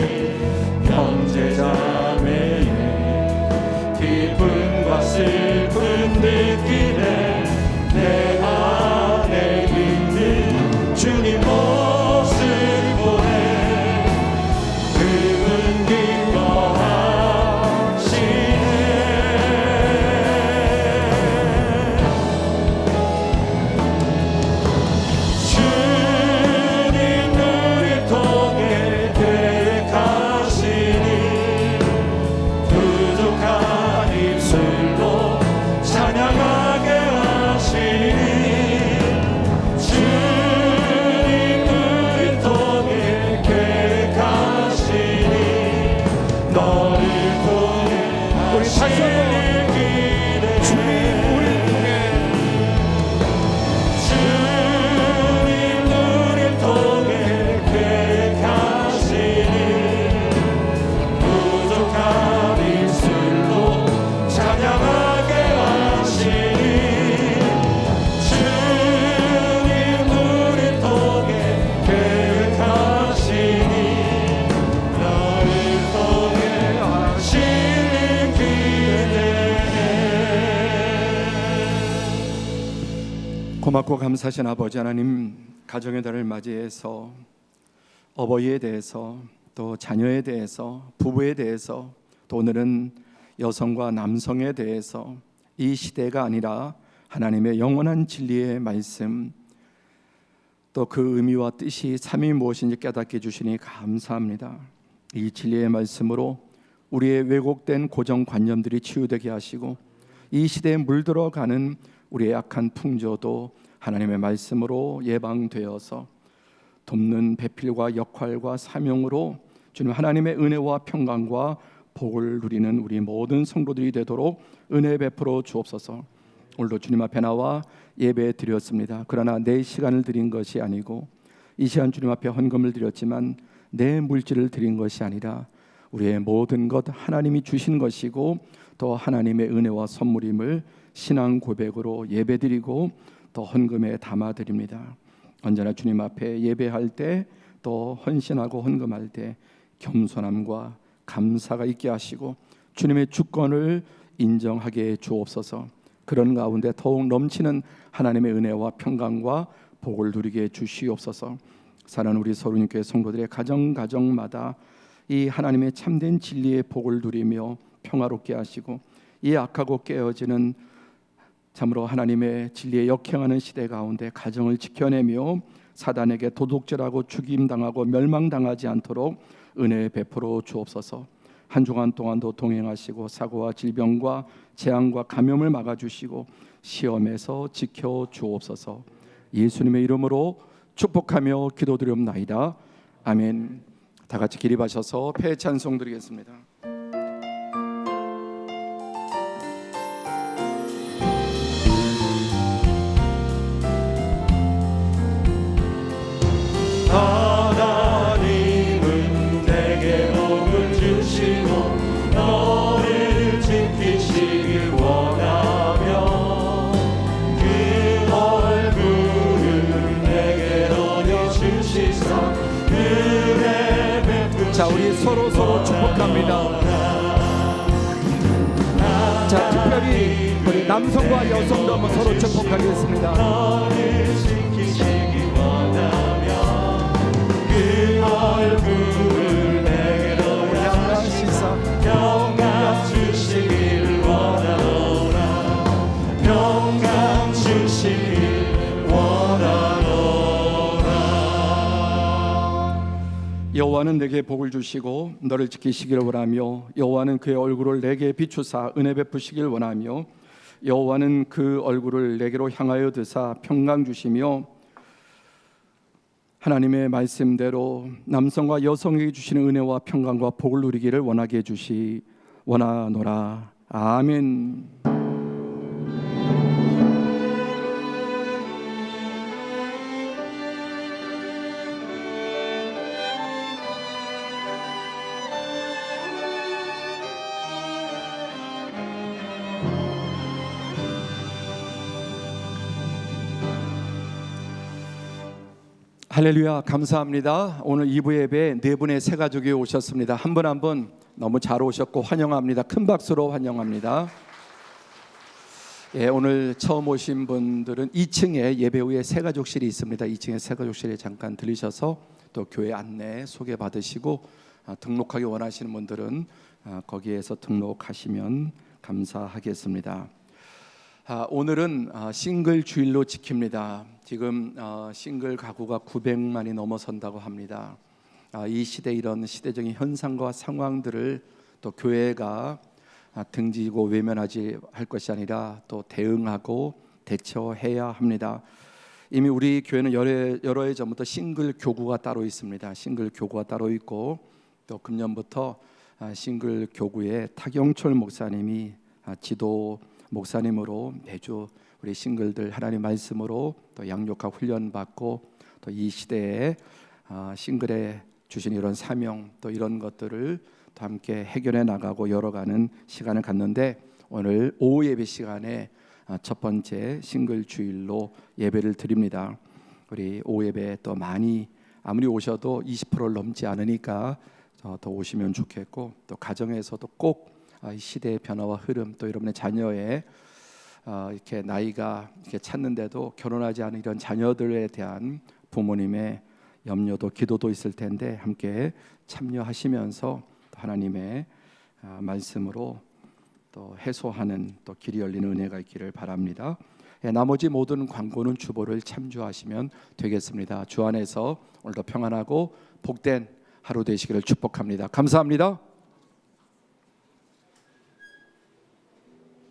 형제자매의 기쁨과 슬픔 느끼네. 내 안에 있는 주님 모습 보네. 그분 기뻐하시네. 주님 우릴 통해 계획하시니 부족한 입술로 찬양하게 하시니. 주님 우릴 통해 계획하시니 너를 통해 우리 다시 한번 주님 우리 통해 주님 우릴 통해 계획하시니 부족한 입술로 찬양하게 하시니. 주님 고맙고 감사하신 아버지 하나님, 가정의 달을 맞이해서 어버이에 대해서, 또 자녀에 대해서, 부부에 대해서, 또 오늘은 여성과 남성에 대해서 이 시대가 아니라 하나님의 영원한 진리의 말씀, 또 그 의미와 뜻이 참이 무엇인지 깨닫게 해주시니 감사합니다. 이 진리의 말씀으로 우리의 왜곡된 고정관념들이 치유되게 하시고, 이 시대에 물들어가는 우리의 악한 풍조도 하나님의 말씀으로 예방되어서 돕는 배필과 역할과 사명으로 주님 하나님의 은혜와 평강과 복을 누리는 우리 모든 성도들이 되도록 은혜 베풀어 주옵소서. 오늘도 주님 앞에 나와 예배 드렸습니다. 그러나 내 시간을 드린 것이 아니고, 이 시간 주님 앞에 헌금을 드렸지만 내 물질을 드린 것이 아니라 우리의 모든 것 하나님이 주신 것이고, 또 하나님의 은혜와 선물임을 신앙 고백으로 예배드리고 또 헌금에 담아드립니다. 언제나 주님 앞에 예배할 때, 또 헌신하고 헌금할 때 겸손함과 감사가 있게 하시고 주님의 주권을 인정하게 주옵소서. 그런 가운데 더욱 넘치는 하나님의 은혜와 평강과 복을 누리게 주시옵소서. 사랑하는 우리 서울님교회 성도들의 가정마다 이 하나님의 참된 진리의 복을 누리며 평화롭게 하시고, 이 악하고 깨어지는 참으로 하나님의 진리에 역행하는 시대 가운데 가정을 지켜내며 사단에게 도둑질하고 죽임당하고 멸망당하지 않도록 은혜 베풀어 주옵소서. 한 주간 동안도 동행하시고 사고와 질병과 재앙과 감염을 막아주시고 시험에서 지켜 주옵소서. 예수님의 이름으로 축복하며 기도드리옵나이다. 아멘. 다 같이 기립하셔서 폐 찬송 드리겠습니다. 하나님은 내게 복을 주시고 너를 지키시길 원하며 그 얼굴을 내게 돌려주시사 은혜 베푸시길. 자, 우리 서로 축복합니다. 자, 특별히 우리 남성과 여성도 한번 서로 축복하겠습니다. 너를 지키시길 원하며 그 얼굴을 내게 돌려주시사 평강 주시길 원하노라. 평강 주시길 원하노라. 여호와는 내게 복을 주시고 너를 지키시기를 원하며, 여호와는 그의 얼굴을 내게 비추사 은혜 베푸시길 원하며, 여호와는 그 얼굴을 내게로 향하여 드사 평강 주시며, 하나님의 말씀대로 남성과 여성에게 주시는 은혜와 평강과 복을 누리기를 원하게 해주시 원하노라. 아멘. 할렐루야, 감사합니다. 오늘 2부 예배에 네 분의 새 가족이 오셨습니다. 한 분 한 분 너무 잘 오셨고 환영합니다. 큰 박수로 환영합니다. 예, 오늘 처음 오신 분들은 2층에 예배 후에 새 가족실이 있습니다. 2층에 새 가족실에 잠깐 들리셔서 또 교회 안내 소개받으시고 등록하기 원하시는 분들은 거기에서 등록하시면 감사하겠습니다. 오늘은 싱글 주일로 지킵니다. 지금 싱글 가구가 900만이 넘어선다고 합니다. 이 시대 이런 시대적인 현상과 상황들을 또 교회가 등지고 외면하지 할 것이 아니라 또 대응하고 대처해야 합니다. 이미 우리 교회는 여러 해 전부터 싱글 교구가 따로 있습니다. 싱글 교구가 따로 있고, 또 금년부터 싱글 교구에 타경철 목사님이 지도 목사님으로 매주 우리 싱글들 하나님 말씀으로 또 양육하고 훈련받고, 또 이 시대에 싱글에 주신 이런 사명, 또 이런 것들을 또 함께 해결해 나가고 열어가는 시간을 갖는데, 오늘 오후 예배 시간에 첫 번째 싱글 주일로 예배를 드립니다. 우리 오후 예배 또 많이, 아무리 오셔도 20%를 넘지 않으니까 더 오시면 좋겠고, 또 가정에서도 꼭 이 시대의 변화와 흐름, 또 여러분의 자녀의 이렇게 나이가 이렇게 찼는데도 결혼하지 않은 이런 자녀들에 대한 부모님의 염려도 기도도 있을 텐데 함께 참여하시면서 하나님의 말씀으로 또 해소하는 또 길이 열리는 은혜가 있기를 바랍니다. 나머지 모든 광고는 주보를 참조하시면 되겠습니다. 주 안에서 오늘도 평안하고 복된 하루 되시기를 축복합니다. 감사합니다.